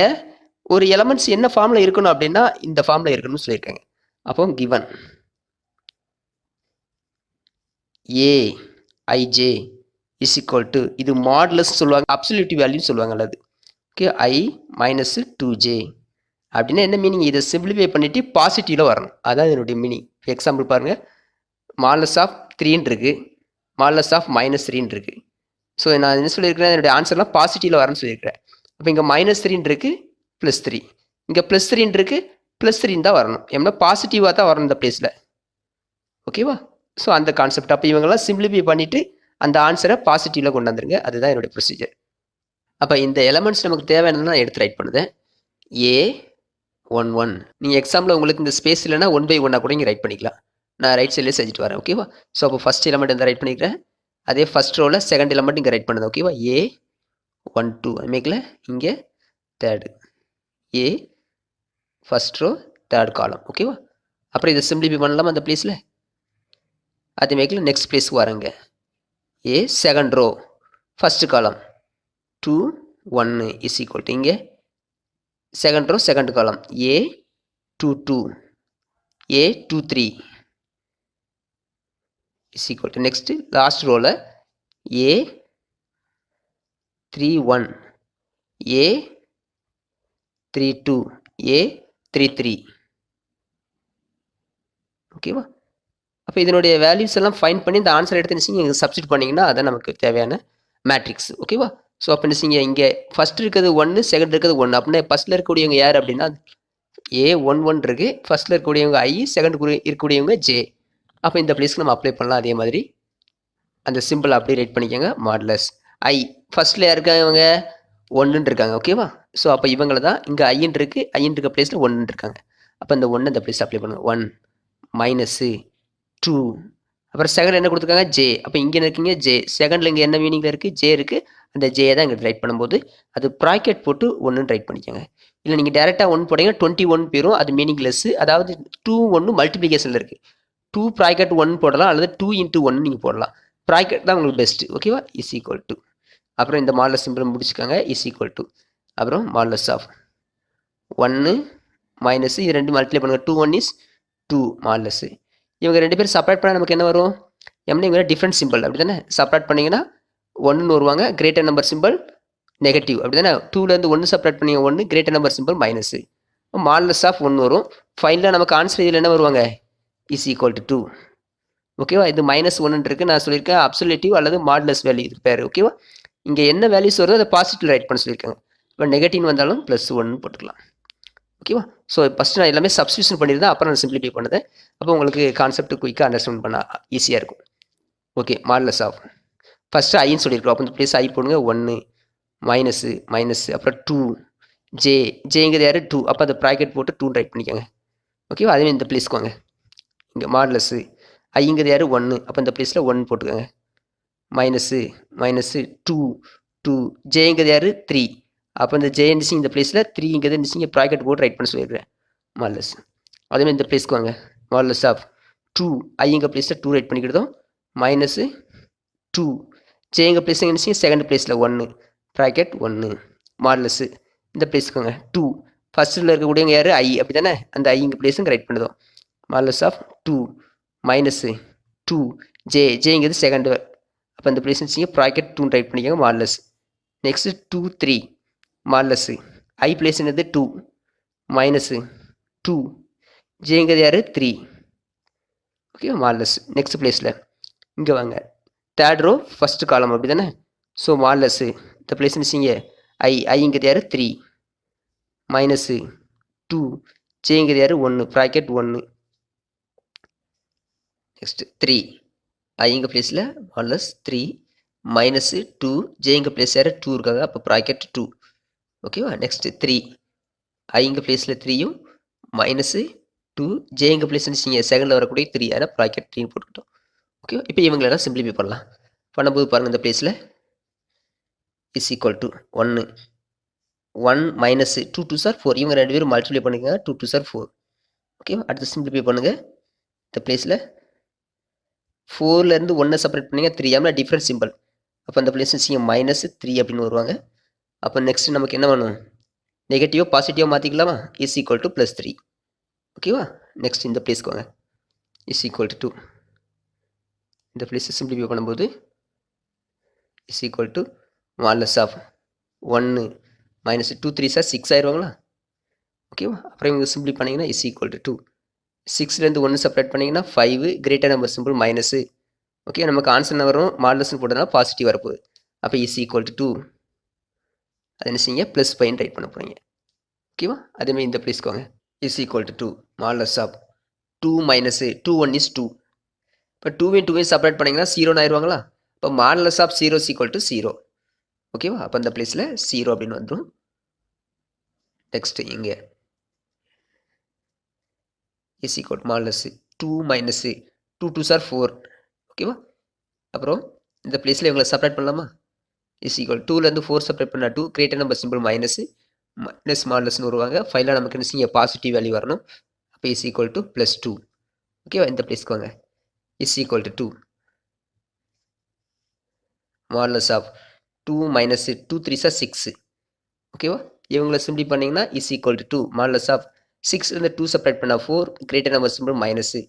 Speaker 1: ஒரு எலமெண்ட்ஸ் என்ன ஃபார்மில் இருக்கணும் அப்படின்னா இந்த ஃபார்மில் இருக்கணும்னு சொல்லியிருக்காங்க. அப்போ given AIJ is equal to, இது மாடுலஸ் சொல்லுவாங்க, அப்சல்யூட் வேல்யூன்னு சொல்லுவாங்க அல்லது. ஓகே, I - 2j அப்படின்னா என்ன மீனிங், இதை சிம்பிளிஃபை பண்ணிவிட்டு பாசிட்டிவில் வரணும், அதான் இதனுடைய மீனிங். எக்ஸாம்பிள் பாருங்கள், மாடுலஸ் ஆஃப் 3ன்னு இருக்குது, மாடுலஸ் ஆஃப் -3ன்னு இருக்குது. ஸோ நான் என்ன சொல்லியிருக்கிறேன், என்னுடைய ஆன்சர்லாம் பாசிட்டிவில் வரேன்னு சொல்லியிருக்கிறேன். அப்போ இங்கே -3ன்னு இருக்குது, +3, இங்கே +3ன்னு இருக்குது, +3ன்னு தான் வரணும், ஏன்னா பாசிட்டிவாக தான் வரணும் இந்த பிளேஸில். ஓகேவா, ஸோ அந்த கான்செப்ட். அப்போ இவங்கெல்லாம் சிம்பிளிஃபை பண்ணிவிட்டு அந்த ஆன்சரை பாசிட்டிவில் கொண்டு வந்துருங்க, அதுதான் என்னுடைய ப்ரொசீஜர். அப்போ இந்த எலமெண்ட்ஸ் நமக்கு தேவையானது நான் எடுத்து ரைட் பண்ணுதேன். A11, நீங்கள் எக்ஸாம்பிள் உங்களுக்கு இந்த ஸ்பேஸ் இல்லைன்னா 1 by 1 கூட இங்கே ரைட் பண்ணிக்கலாம், நான் ரைட் சைட்லேயே செஞ்சுட்டு வரேன். ஓகேவா, ஸோ அப்போ ஃபஸ்ட் எலமெண்ட் இந்த ரைட் பண்ணிக்கிறேன், அதே ஃபஸ்ட் ரோவில் செகண்ட் எலமெண்ட் இங்கே ரைட் பண்ணுது. ஓகேவா, A12 அதுமாதிரில இங்கே தேர்டு, ஏ ஃபஸ்ட் ரோ தேர்ட் காலம். ஓகேவா, அப்புறம் இதை சிம்பிளிஃபை பண்ணலாமா அந்த பிளேஸில், அதேமாதிரில நெக்ஸ்ட் பிளேஸ்க்கு வரேங்க. ஏ second row first column 2 1 is equal to, இங்கே second row second column A22, A23 is equal to, next last ரோவில் A31, A32 A33 ஓகேவா. அப்போ இதனுடைய வேல்யூஸ் எல்லாம் ஃபைண்ட் பண்ணி இந்த ஆன்சர் எடுத்து நீங்கள் சப்ஸ்டிட் பண்ணிங்கன்னா அதான் நமக்கு தேவையான மேட்ரிக்ஸ் ஓகேவா. ஸோ அப்போ நீங்கள் இங்கே ஃபஸ்ட் இருக்கிறது 1, செகண்ட் இருக்கிறது 1 அப்படின்னா ஃபஸ்ட்டில் இருக்கக்கூடியவங்க யார் அப்படின்னா A11 இருக்குது, ஃபஸ்ட்டில் இருக்கக்கூடியவங்க I, செகண்ட் இருக்கக்கூடியவங்க J. அப்போ இந்த பிளேஸ்க்கு நம்ம அப்ளை பண்ணலாம். அதே மாதிரி அந்த சிம்பிள் அப்படியே ரைட் பண்ணிக்கோங்க. மாடுலஸ் I ஃபஸ்ட்டில் இருக்கவங்க 1 இருக்காங்க ஓகேவா. ஸோ அப்போ இவங்கள தான் இங்கே ஐன்னு இருக்குது, ஐன்னு இருக்க பிளேஸில் 1 இருக்காங்க. அப்போ இந்த 1 இந்த பிளேஸ் அப்ளை பண்ணுங்கள். 1 மைனஸு 2 அப்புறம் செகண்ட் என்ன கொடுத்துருக்காங்க J. அப்போ இங்கே இருக்கீங்க J, செகண்டில் இங்கே என்ன மீனிங்கில் இருக்குது J இருக்குது. அந்த J தான் இங்கே ரைட் பண்ணும்போது அது ப்ராக்கெட் போட்டு 1 ரைட் பண்ணிக்கோங்க. இல்லை நீங்கள் டேரெக்டாக 1 போட்டிங்கன்னா 21 போயிடும், அது மீனிங்லெஸ். அதாவது 2 1 மல்டிப்ளிகேஷனில் இருக்குது. 2 ப்ராக்கெட் 1 போடலாம், அல்லது 2 into 1 நீங்கள் போடலாம். ப்ராக்கெட் தான் உங்களுக்கு பெஸ்ட்டு ஓகேவா. இஸ் ஈக்குவல் டு அப்புறம் இந்த மாடலஸ் சிம்பிள் முடிச்சுக்காங்க. இஸ் ஈக்குவல் டு அப்புறம் மாடலஸ் ஆஃப் 1 மைனஸ் இது 2 மல்டிப்ளை பண்ணுங்கள். 2 1 இஸ் 2 மாடலஸ். இவங்க 2 பேரும் செப்பரேட் பண்ணால் நமக்கு என்ன வரும்? எம்னா இவங்க டிஃப்ரெண்ட் சிம்பிள் அப்படி தானே. செப்பரேட் பண்ணிங்கன்னா 1ன்னு வருவாங்க, கிரேட்டர் நம்பர் சிம்பிள் நெகட்டிவ் அப்படி தானே. 2லேருந்து 1 செப்பரேட் பண்ணிங்க 1, greater number simple minus, modulus of 1 வரும். ஃபைனலாக நமக்கு ஆன்சர் இதில் என்ன வருவாங்க? இஸ் ஈக்குவல் டு 2 ஓகேவா. இது -1 இருக்குது, நான் சொல்லியிருக்கேன் அப்சல்யூட்டிவ் அல்லது மாடலஸ் வேல்யூ இது பேர் ஓகேவா. இங்கே என்ன வேல்யூஸ் வருதோ அதை பாசிட்டிவ் ரைட் பண்ண சொல்லியிருக்காங்க. இப்போ நெகட்டிவ் வந்தாலும் +1 போட்டுக்கலாம் ஓகேவா. ஸோ ஃபஸ்ட்டு நான் எல்லாமே சப்ஸ்டியூஷன் பண்ணியிருந்தேன், அப்புறம் நான் சிம்பிளிஃபை பண்ணுறேன். அப்போ உங்களுக்கு கான்செப்ட் குயிக்காக அண்டர்ஸ்டாண்ட் பண்ண ஈஸியாக இருக்கும். ஓகே, மாடலஸ் ஆஃப் ஃபஸ்ட்டு ஐன்னு சொல்லியிருக்கோம். அப்போ இந்த ப்ளேஸ் ஐ போடுங்க. 1 மைனஸு அப்புறம் 2 ஜேங்கிறது யார் 2. அப்போ அந்த ப்ராக்கெட் போட்டு 2 ரைட் பண்ணிக்கோங்க ஓகேவா. அதேமாதிரி இந்த ப்ளேஸ்க்கு வாங்க. இங்கே மாடலஸு ஐங்கிறது யார் 1. அப்போ இந்த ப்ளேஸில் 1 போட்டுக்கோங்க. மைனஸு 2 ஜேங்கிறது யார் 3. அப்போ இந்த ஜே இருந்துச்சு இந்த ப்ளேஸில் 3ங்கிறது இருந்துச்சு ப்ராக்கெட் போட்டு ரைட் பண்ண சொல்லியிருக்கிறேன் மாடலஸ். அதேமாதிரி இந்த ப்ளேஸ்க்கு வாங்க. மாடலஸ் ஆஃப் 2 ஐங்க ப்ளேஸில் 2 ரைட் பண்ணிக்கிட்டோம். -2 ஜேங்க ப்ளேஸ் இருந்துச்சு செகண்ட் ப்ளேஸில் 1 ப்ராக்கெட் 1 மாடலஸு. இந்த ப்ளேஸ்க்கு வாங்க. 2 ஃபஸ்ட்டில் இருக்கக்கூடியவங்க யார் ஐ அப்படி தானே. அந்த ஐங்க ப்ளேஸுங்க ரைட் பண்ணுதோம். மாடலஸ் ஆஃப் 2 -2 ஜேங்கிறது செகண்ட். அப்போ இந்த ப்ளேஸ் இருந்துச்சு ப்ராக்கெட் 2 ரைட் பண்ணிக்கோங்க modulus. Next 2 3 modulus I place என்னது 2 -2 ஜேங்கிறது யார் 3 ஓகே மாடலஸ். நெக்ஸ்ட் பிளேஸில் இங்கே வாங்க. தேர்ட் ரோ ஃபஸ்ட்டு காலம் அப்படி தானே. ஸோ மாடலஸு இந்த பிளேஸ் இருந்துச்சிங்க ஐங்கிறது யார் 3 -2 ஜேங்கிறது யார் 1 ப்ராக்கெட் 1. நெக்ஸ்ட்டு 3 ஐங்க பிளேஸில் மாடலஸ் 3 -2 ஜேங்க பிளேஸ் யார் 2 இருக்காங்க. அப்போ ப்ராக்கெட் 2 ஓகேவா. நெக்ஸ்ட்டு 3 ஐங்க பிளேஸில் 3யும் -2 ஜேங்க பிளேஸ் இருந்துச்சிங்க செகண்டில் வரக்கூடிய 3 ஆனால் ப்ராக்கெட் 3 போட்டுக்கிட்டோம் ஓகேவா. இப்போ இவங்களெல்லாம் சிம்பிளிஃபை பண்ணலாம். பண்ணும்போது பாருங்கள் இந்த பிளேஸில் இஸ் ஈக்குவல் டு 1 -2 2 சார் 4 இவங்க 2 பேரும் மல்டிப்ளை பண்ணிக்கோங்க. 2 2 சார் 4 ஓகேவா. அடுத்து சிம்பிளிஃபை பண்ணுங்கள். இந்த பிளேஸில் 4லேருந்து 1 செப்பரேட் பண்ணிங்க 3 ஆனால் டிஃப்ரெண்ட் சிம்பிள். அப்போ அந்த பிளேஸ் இருந்துச்சிங்க -3 அப்படின்னு வருவாங்க. அப்போ நெக்ஸ்ட் நமக்கு என்ன வேணும்? நெகட்டிவாக பாசிட்டிவாக மாற்றிக்கலாமா? இஸ் ஈக்குவல் டு +3 ஓகேவா. நெக்ஸ்ட் இந்த பிளேஸ்க்கு வாங்க. இஸ் ஈக்குவல் டு 2 இந்த பிளேஸை சிம்பிளிஃபை பண்ணும்போது is equal to modulus of 1 -2 3 sir 6 ஆயிடுவாங்களா ஓகேவா. அப்புறம் இவங்க சிம்பிளி பண்ணிங்கன்னா இஸ் ஈக்குவல் டு 2 6லேருந்து 1 செப்பரேட் பண்ணிங்கன்னா 5 greater number simple minus okay. நமக்கு ஆன்சர் என்ன வரும்? மாடலஸ்ன்னு போட்டதுனால பாசிட்டிவ் வரப்போகுது. அப்போ இஸ் ஈக்குவல் டு 2 அது என்ன செய்யுங்க +5 ரைட் பண்ண போகிறீங்க ஓகேவா. அதேமாதிரி இந்த ப்ளேஸ்க்கு வாங்க. Is equal to 2 modulus of 2 -2 1 is 2. இப்போ 2 செப்பரேட் பண்ணிங்கன்னா 0 ஆயிடுவாங்களா. இப்போ modulus of 0 is equal to 0 ஓகேவா. அப்போ அந்த பிளேஸில் 0 அப்படின்னு வந்துடும். நெக்ஸ்ட் இங்கே is equal to modulus 2 -2 2 sir 4 ஓகேவா. அப்புறம் இந்த பிளேஸில் இவங்களை செப்பரேட் பண்ணலாமா? இஸ் ஈக்குவல் 2லேருந்து 4 செப்பரேட் பண்ணால் 2 கிரேட்டர் நம்பர் சிம்பிள் மைனஸ் மாடலஸ்னு வருவாங்க. ஃபைனலாக நமக்கு என்ன செய்ய பாசிட்டிவ் வேல்யூ வரணும். அப்போ இஸ் ஈக்குவல் டு +2 ஓகேவா. இந்த பிளேஸ்க்கு வாங்க. Is equal to 2 modulus of 2 -2 3 sir 6 ஓகேவா. இவங்களை சிம்பிளி பண்ணிங்கன்னா is equal to 2 modulus of 6லேருந்து 2 செப்பரேட் பண்ணால் 4 greater number simple minus.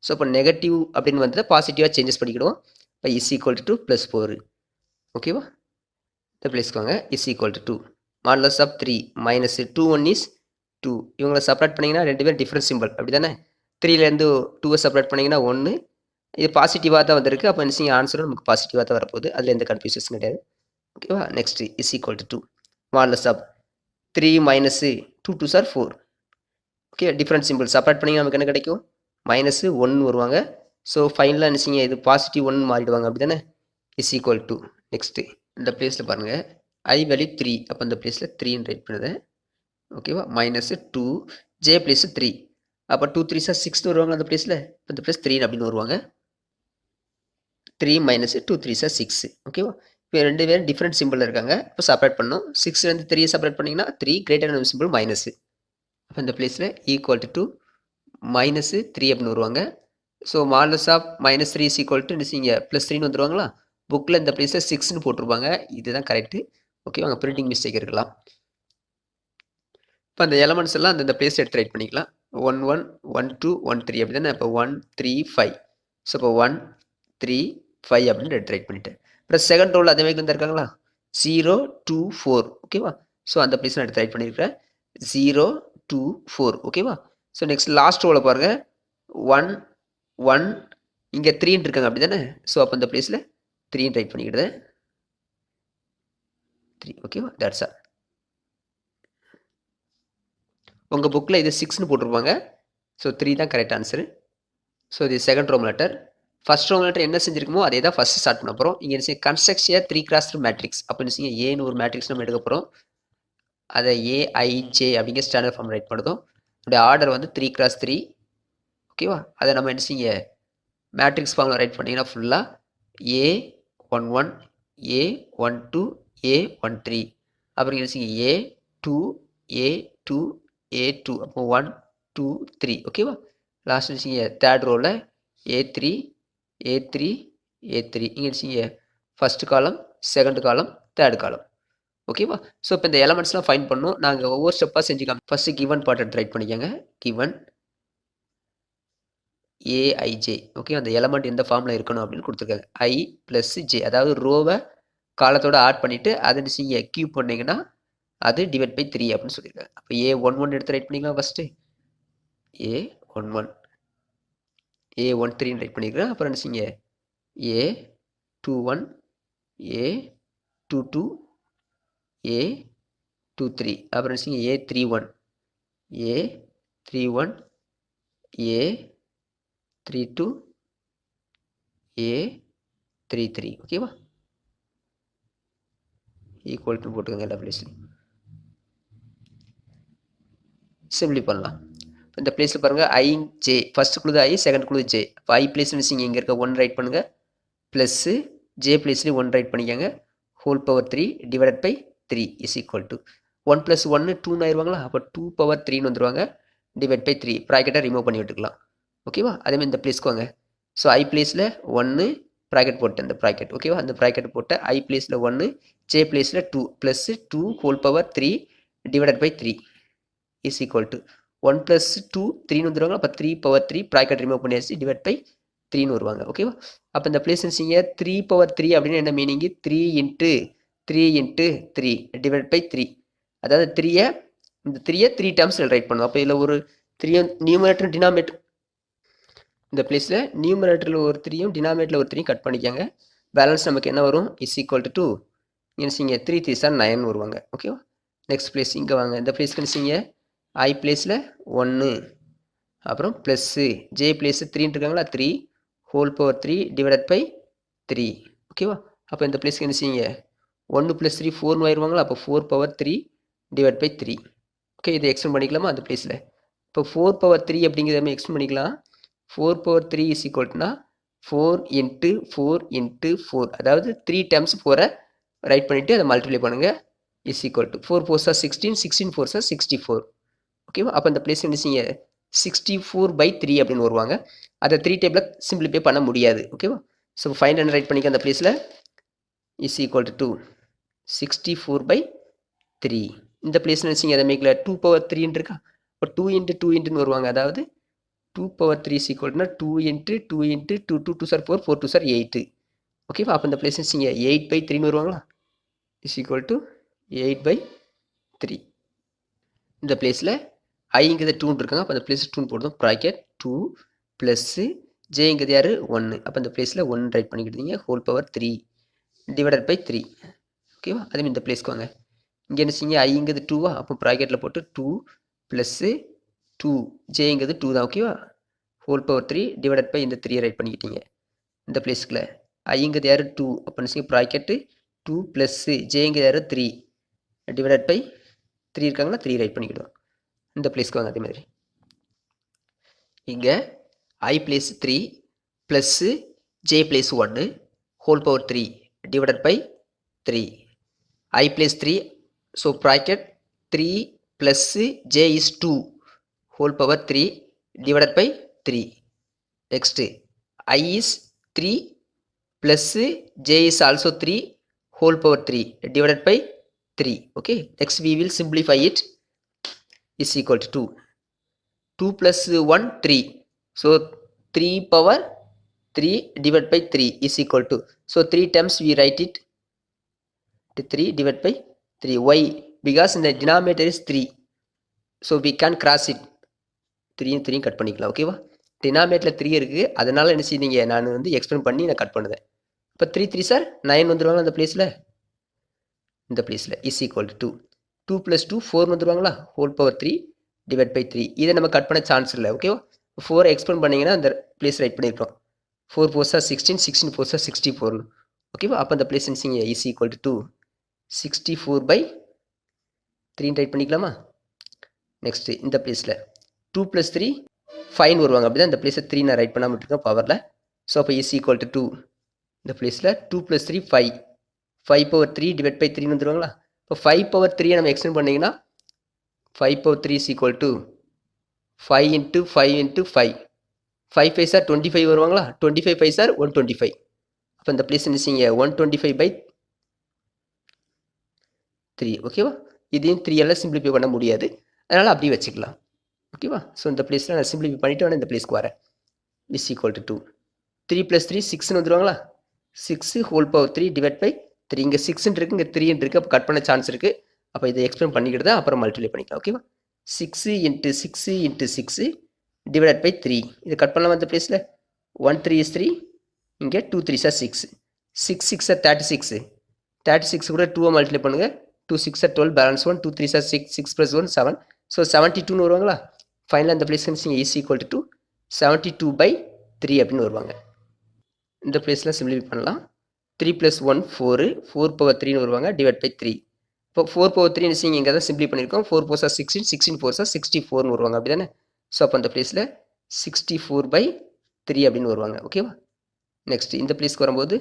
Speaker 1: So இப்போ நெகட்டிவ் அப்படின்னு வந்து பாசிட்டிவாக சேஞ்சஸ் பண்ணிக்கிடுவோம். இப்போ இஸ் ஈக்குவல் டு 2 +4 ஓகேவா. இந்த பிளேஸ்க்கு வாங்க. Is equal to 2 modulus of 3 -2 1 is 2 இவங்களை செப்பரேட் பண்ணிங்கன்னா ரெண்டு பேரும் டிஃப்ரெண்ட் சிம்பிள் அப்படி தானே 3லேருந்து 2வை செப்பரேட் பண்ணிங்கன்னா 1 இது பாசிட்டிவாக தான் வந்திருக்கு அப்போ என்ன ஆன்சரும் நமக்கு பாசிட்டிவாக தான் வரப்போகுது அதில் எந்த கன்ஃபியூஷன் கிடையாது ஓகேவா next is equal to 2 modulus of 3 minus 2 2 sir 4 okay different simple separate பண்ணிங்கன்னா நமக்கு என்ன கிடைக்கும் மைனஸ் 1 வருவாங்க ஸோ ஃபைனலாக என்ன இது பாசிட்டிவ் 1 மாறிடுவாங்க அப்படி தானே இஸ் ஈக்குவல் டு நெக்ஸ்ட்டு இந்த பிளேஸில் பாருங்கள் I வேல்யூ 3 அப்போ இந்த பிளேஸில் 3ன்னு ரைட் பண்ணுது ஓகேவா மைனஸ் 2 ஜே பிளேஸ் 3 அப்போ 2 3 சார் 6 வருவாங்க அந்த பிளேஸில் இப்போ இந்த பிளேஸ் 3 அப்படின்னு வருவாங்க 3 மைனஸ் 2 3 சார் 6 ஓகேவா இப்போ ரெண்டு பேரும் டிஃப்ரெண்ட் சிம்பிள் இருக்காங்க இப்போ செப்பரேட் பண்ணணும் 6லேருந்து 3 செப்பரேட் பண்ணிங்கன்னா 3 கிரேட்டர் சிம்பிள் மைனஸ் அப்போ இந்த பிளேஸில் ஈக்குவல் டு மைனஸ் 3 அப்படின்னு வருவாங்க so modulus of minus 3 is equal to நீங்கள் ப்ளஸ் 3ன்னு வந்துருவாங்களா புக்கில் இந்த பிளேஸில் 6ன்னு போட்டிருப்பாங்க இதுதான் கரெக்டு ஓகே அங்கே பிரிண்டிங் மிஸ்டேக் இருக்கலாம் இப்போ அந்த எலமெண்ட்ஸ் எல்லாம் அந்த பிளேஸ் எடுத்து ரைட் பண்ணிக்கலாம் 1 1 1 2 1 3 அப்படி தானே இப்போ 1 3 5 ஸோ இப்போ 1 3 5 அப்படின்னு எடுத்து ரைட் பண்ணிட்டேன் அப்புறம் செகண்ட் ரோல் அதே மாதிரி இருக்காங்களா 0 2 4 ஓகேவா ஸோ அந்த பிளேஸ் நான் எடுத்து ரைட் பண்ணியிருக்கிறேன் 0 2 4 ஓகேவா ஸோ நெக்ஸ்ட் லாஸ்ட் ரோவில் பாருங்கள் 1 1 இங்கே 3ன்னு இருக்காங்க அப்படி தானே ஸோ அப்போ இந்த பிளேஸில் 3ன்னு ரைட் பண்ணிக்கிடுது 3 ஓகேவா தட்ஸ் ஆல் உங்கள் புக்கில் இது 6ன்னு போட்டிருப்பாங்க ஸோ 3 தான் கரெக்ட் ஆன்சரு ஸோ இது second Rome letter first Roman letter என்ன செஞ்சிருக்குமோ அதே தான் ஃபஸ்ட்டு ஸ்டார்ட் பண்ண போகிறோம் இங்கே என்ன கன்ஸ்ட்ரக்ஷன் 3x3 மேட்ரிக்ஸ் அப்படின்னு செய்ய ஏன்னு ஒரு மேட்ரிக்ஸ் நம்ம எடுக்க போகிறோம் அதை ஏஐஜே அப்படிங்கிற ஸ்டாண்டர்ட் ஃபார்ம் ரைட் பண்ணுறோம் அப்படி ஆர்டர் வந்து 3x3 ஓகேவா அதை நம்ம என்ன செய்ய மேட்ரிக்ஸ் ஃபார்மில் ரைட் பண்ணிங்கன்னா ஃபுல்லாக A11 A12 A13 அப்புறம் என்ன செய்ய A2 A2 A2 அப்போ 1 2 3 ஓகேவா லாஸ்ட் வச்சுங்க தேர்ட் ரோவில் A3 A3 A3 இங்கே வச்சுங்க ஃபஸ்ட்டு காலம் செகண்ட் காலம் தேர்ட் காலம் ஓகேவா ஸோ இப்போ இந்த எலமெண்ட்ஸ்லாம் ஃபைன் பண்ணணும் நாங்கள் ஒவ்வொரு ஸ்டெப்பாக செஞ்சுக்கலாம் ஃபஸ்ட்டு கிவன் பார்ட் எடுத்து ரைட் பண்ணிக்கோங்க கிவன் ஏஐஜே ஓகே அந்த எலமெண்ட் எந்த ஃபார்மில் இருக்கணும் அப்படின்னு கொடுத்துருக்காங்க I ப்ளஸ் ஜே அதாவது ரோவை காலத்தோடு ஆட் பண்ணிவிட்டு அதை நீங்கள் கியூப் பண்ணிங்கன்னா அது டிவைட் பை 3 அப்படின்னு சொல்லியிருக்காங்க அப்போ A11 எடுத்து ரைட் பண்ணிக்கலாம் ஃபஸ்ட்டு A11 A13 ரைட் பண்ணிக்கிறேன் அப்புறம் என்ன செய்யுங்க A21 A22 A23 அப்புறம் என்ன செய்யுங்க A31 A31 A32 A33 ஓகேவா ஈக்குவல் டு போட்டுக்கோங்க எல்லா பிளேஸ்லையும் சிம்பிளி பண்ணலாம் இந்த பிளேஸில் பாருங்கள் ஐ ஜே ஃபஸ்ட்டு குழுது ஐ செகண்ட் குழுது ஜே இப்போ ஐ பிளேஸ் மிஸ்ஸிங் இங்கே இருக்க 1 ரைட் பண்ணுங்கள் ப்ளஸ்ஸு ஜே பிளேஸ்லேயும் 1 ரைட் பண்ணிக்கோங்க whole power 3 divided by 3 is equal to 1 + 1 2 ஆயிடுவாங்களா அப்போ 2 பவர் 3ன்னு வந்துடுவாங்க டிவைட் பை 3 ப்ராக்கெட்டை ரிமூவ் பண்ணி விட்டுக்கலாம் ஓகேவா அதேமாதிரி இந்த பிளேஸ்க்கு வாங்க ஸோ ஐ பிளேஸில் 1 ப்ராக்கெட் போட்டேன் இந்த ப்ராக்கெட் ஓகேவா அந்த ப்ராக்கெட் போட்ட ஐ பிளேஸில் 1 ஜே பிளேஸில் 2 plus 2 whole power 3 divided by 3 is equal to 1 + 2 3ன்னு வந்துடுவாங்க அப்போ 3 பவர் 3 ப்ராக்கெட் ரிமூவ் பண்ணியாச்சு டிவைட் பை 3ன்னு வருவாங்க ஓகேவா அப்போ இந்த பிளேஸ் செய்ய 3 பவர் 3 அப்படின்னு என்ன மீனிங்கு 3 × 3 × 3 டிவைட் பை 3 அதாவது 3யை இந்த 3யை 3 டேர்ம்ஸில் ரைட் பண்ணுவோம் அப்போ இதில் ஒரு 3 நியூமரேட்டர் டினாமினேட்டர் இந்த பிளேஸில் நியூமரேட்டரில் ஒரு 3யும் டினாமினேட்டரில் ஒரு 3யும் கட் பண்ணிக்காங்க பேலன்ஸ் நமக்கு என்ன வரும் இஸ் ஈக்குவல் டு 2 இங்கே 3 3 சார் 9 வருவாங்க ஓகேவா நெக்ஸ்ட் பிளேஸ் இங்கே வாங்க இந்த பிளேஸ்க்கு நினச்சிங்க ஐ பிளேஸில் 1 அப்புறம் ப்ளஸ்ஸு ஜே பிளேஸு 3 இருக்காங்களா 3 ஹோல் பவர் 3 டிவைடட் பை 3 ஓகேவா அப்போ இந்த பிளேஸ்க்கு என்ன செய்யுங்க 1 + 3 4 ஆயிடுவாங்களா அப்போ 4 பவர் 3 டிவைட் பை 3 ஓகே இதை எக்ஸ்டெண்ட் பண்ணிக்கலாமா அந்த பிளேஸில் இப்போ 4 பவர் 3 அப்படிங்கிறத நம்ம எக்ஸ்டெண்ட் பண்ணிக்கலாம் 4 பவர் 3 இஸ் ஈக்குவல்னா 4 × 4 × 4 அதாவது 3 டைம்ஸ் 4 ரைட் பண்ணிவிட்டு அதை மல்டிப்ளை பண்ணுங்கள் is equal to 4 4 sir 16 16 4 sir 64 ஓகேவா அப்போ அந்த பிளேஸ் என்ன செய்யுங்க 64/3 அப்படின்னு வருவாங்க அதை 3 டேபிளில் சிம்பிளிஃபை பண்ண முடியாது ஓகேவா ஸோ ஃபைனல் ரைட் பண்ணிக்க அந்த பிளேஸில் இஸ் ஈக்குவல் டு 64/3 இந்த பிளேஸில் நினச்சிங்க அதை மேக்கில் 2 பவர் 3 இருக்கா இப்போ 2 × 2 ன்னு வருவாங்க அதாவது 2 பவர் 3 இஸ் ஈக்குவல்னா 2 × 2 × 2 2 2 சார் 4 4 2 சார் 8 ஓகேவா அப்போ இந்த பிளேஸ் நினச்சிங்க 8/3ன்னு வருவாங்களா இஸ் ஈக்குவல் டு 8/3 இந்த பிளேஸில் ஐங்கிறது 2 இருக்காங்க, அப்போ அந்த பிளேஸ் 2 போடுறோம். ப்ராக்கெட் 2 ப்ளஸ் ஜேங்கிறது யார் 1, அப்போ அந்த பிளேஸில் 1 ரைட் பண்ணிக்கிட்டீங்க. Whole power 3 divided by 3. ஓகேவா? அதே இந்த பிளேஸ்க்கு வாங்க. இங்கே என்ன செய்யுங்க, ஐங்கிறது 2வா, அப்போ ப்ராக்கெட்டில் போட்டு 2 ப்ளஸ்ஸு 2 ஜேங்கிறது 2 தான். ஓகேவா? ஹோல் பவர் 3 டிவைடட் பை இந்த 3 ரைட் பண்ணிக்கிட்டீங்க இந்த பிளேஸ்க்குள்ள. ஐங்கிறது யார் 2, அப்போ என்ன செய்யுங்க, ப்ராக்கெட்டு 2 ப்ளஸ்ஸு ஜேங்கிறது யார் 3 டிவைடட் பை 3 இருக்காங்களா, 3 ரைட் பண்ணிக்கிடுவோம் இந்த பிளேஸ்க்கு வாங்க. அதே மாதிரி இங்கே I place 3 plus J place 1 whole power 3 divided by 3. I place 3, so bracket 3 plus J is 2 whole power 3 divided by 3. Next I is 3 plus J is also 3 whole power 3 divided by 3. Okay, next we will simplify it. Is equal to 2. 2 plus 1 3, so 3 power 3 divided by 3 is equal to, so 3 times we write it to 3 divided by 3. Why? Because in the denominator is 3, so we can cross it. 3 3 cut பண்ணிக்கலாம். ஓகேவா? டினாமினேட்டரில் 3 இருக்குது, அதனால் என்ன செய்யுங்க, நான் வந்து explain பண்ணி நான் கட் பண்ணுதேன். இப்போ 3 3 சார் 9 வந்துடுவாங்களா அந்த பிளேஸில், இந்த பிளேஸில் இஸ் ஈக்குவல் டு 2. 2 + 2 4 வந்துடுவாங்களா, ஹோல் பவர் 3 டிவைட் பை 3. இதை நம்ம கட் பண்ண சான்ஸ் இல்லை. ஓகேவா? 4 எக்ஸ்பிளைன் பண்ணிங்கன்னா அந்த பிளேஸ் ரைட் பண்ணியிருக்கோம். 4 4 16, 16 4 64. ஓகேவா? அப்போ அந்த பிளேஸ் என்ன is equal to 64 by 3 write பண்ணிக்கலாமா? நெக்ஸ்ட் இந்த பிளேஸில் 2 + 3 5 வருவாங்க. அப்படி தான் இந்த பிளேஸை 3 நான் ரைட் பண்ணாமல் இருக்கேன் பவரில். ஸோ அப்போ இஸ் ஈக்குவல் டு 2. இந்த பிளேஸில் 2 + 3 5, 5 பவர் 3 டிவைட் பை 3 வந்துடுவாங்களா? இப்போ 5 பவர் 3 நம்ம எக்ஸ்டெண்ட் பண்ணிங்கன்னா 5 power 3 is equal to 5 × 5 × 5. 5 5 sir 25 வருவாங்களா? 25 5 சார் 125. அப்போ இந்த பிளேஸ் என்ன செய்யுங்க, 125 பை 3. ஓகேவா? இதையும் 3 எல்லாம் சிம்பிளிஃபை பண்ண முடியாது, அதனால் அப்படியே வச்சுக்கலாம். ஓகேவா? ஸோ இந்த பிளேஸில் நான் சிம்பிளிஃபை பண்ணிவிட்டு வேணால் இந்த பிளேஸ்க்கு வரேன். Is equal to 2. 3 + 3 6ன்னு வந்துடுவாங்களா? 6 ஹோல் பவர் 3 டிவைட் பை 3. இங்கே 6ன்னு இருக்குது, இங்கே 3ன்னு இருக்குது, அப்போ கட் பண்ண சான்ஸ் இருக்குது. அப்போ இதை எக்ஸ்பிளைன் பண்ணிக்கிட்டு தான் அப்புறம் மல்டிப்ளை பண்ணிக்கலாம். ஓகேவா? 6 × 6 × 6 டிவைட் பை 3. இதை கட் பண்ணலாம் இந்த பிளேஸில். 1 3 is 3, இங்கே 2 3 are 6, 6 6 are 36. 36 கூட 2 மல்டிப்ளை பண்ணுங்கள். 2 6 are 12, பேலன்ஸ் 1, 2 3 are 6, 6 + 1 7. ஸோ 72ன்னு வருவாங்களா? ஃபைனலாக இந்த place is equal to 72 by 3 அப்படின்னு வருவாங்க. இந்த பிளேஸில் சிம்பிளிஃபை பண்ணலாம். 3 + 1 4, 4 பவர் 3ன்னு வருவாங்க டிவைட் பை 3. இப்போ 4 பவர் 3 நிச்சயம் இங்கே தான் சிம்பிளி பண்ணியிருக்கோம். 4 4 are 16, 16 4 are 64ன்னு வருவாங்க. அப்படி தானே? ஸோ அப்போ அந்த பிளேஸில் 64 பை 3 அப்படின்னு வருவாங்க. ஓகேவா? நெக்ஸ்ட் இந்த பிளேஸ்க்கு வரும்போது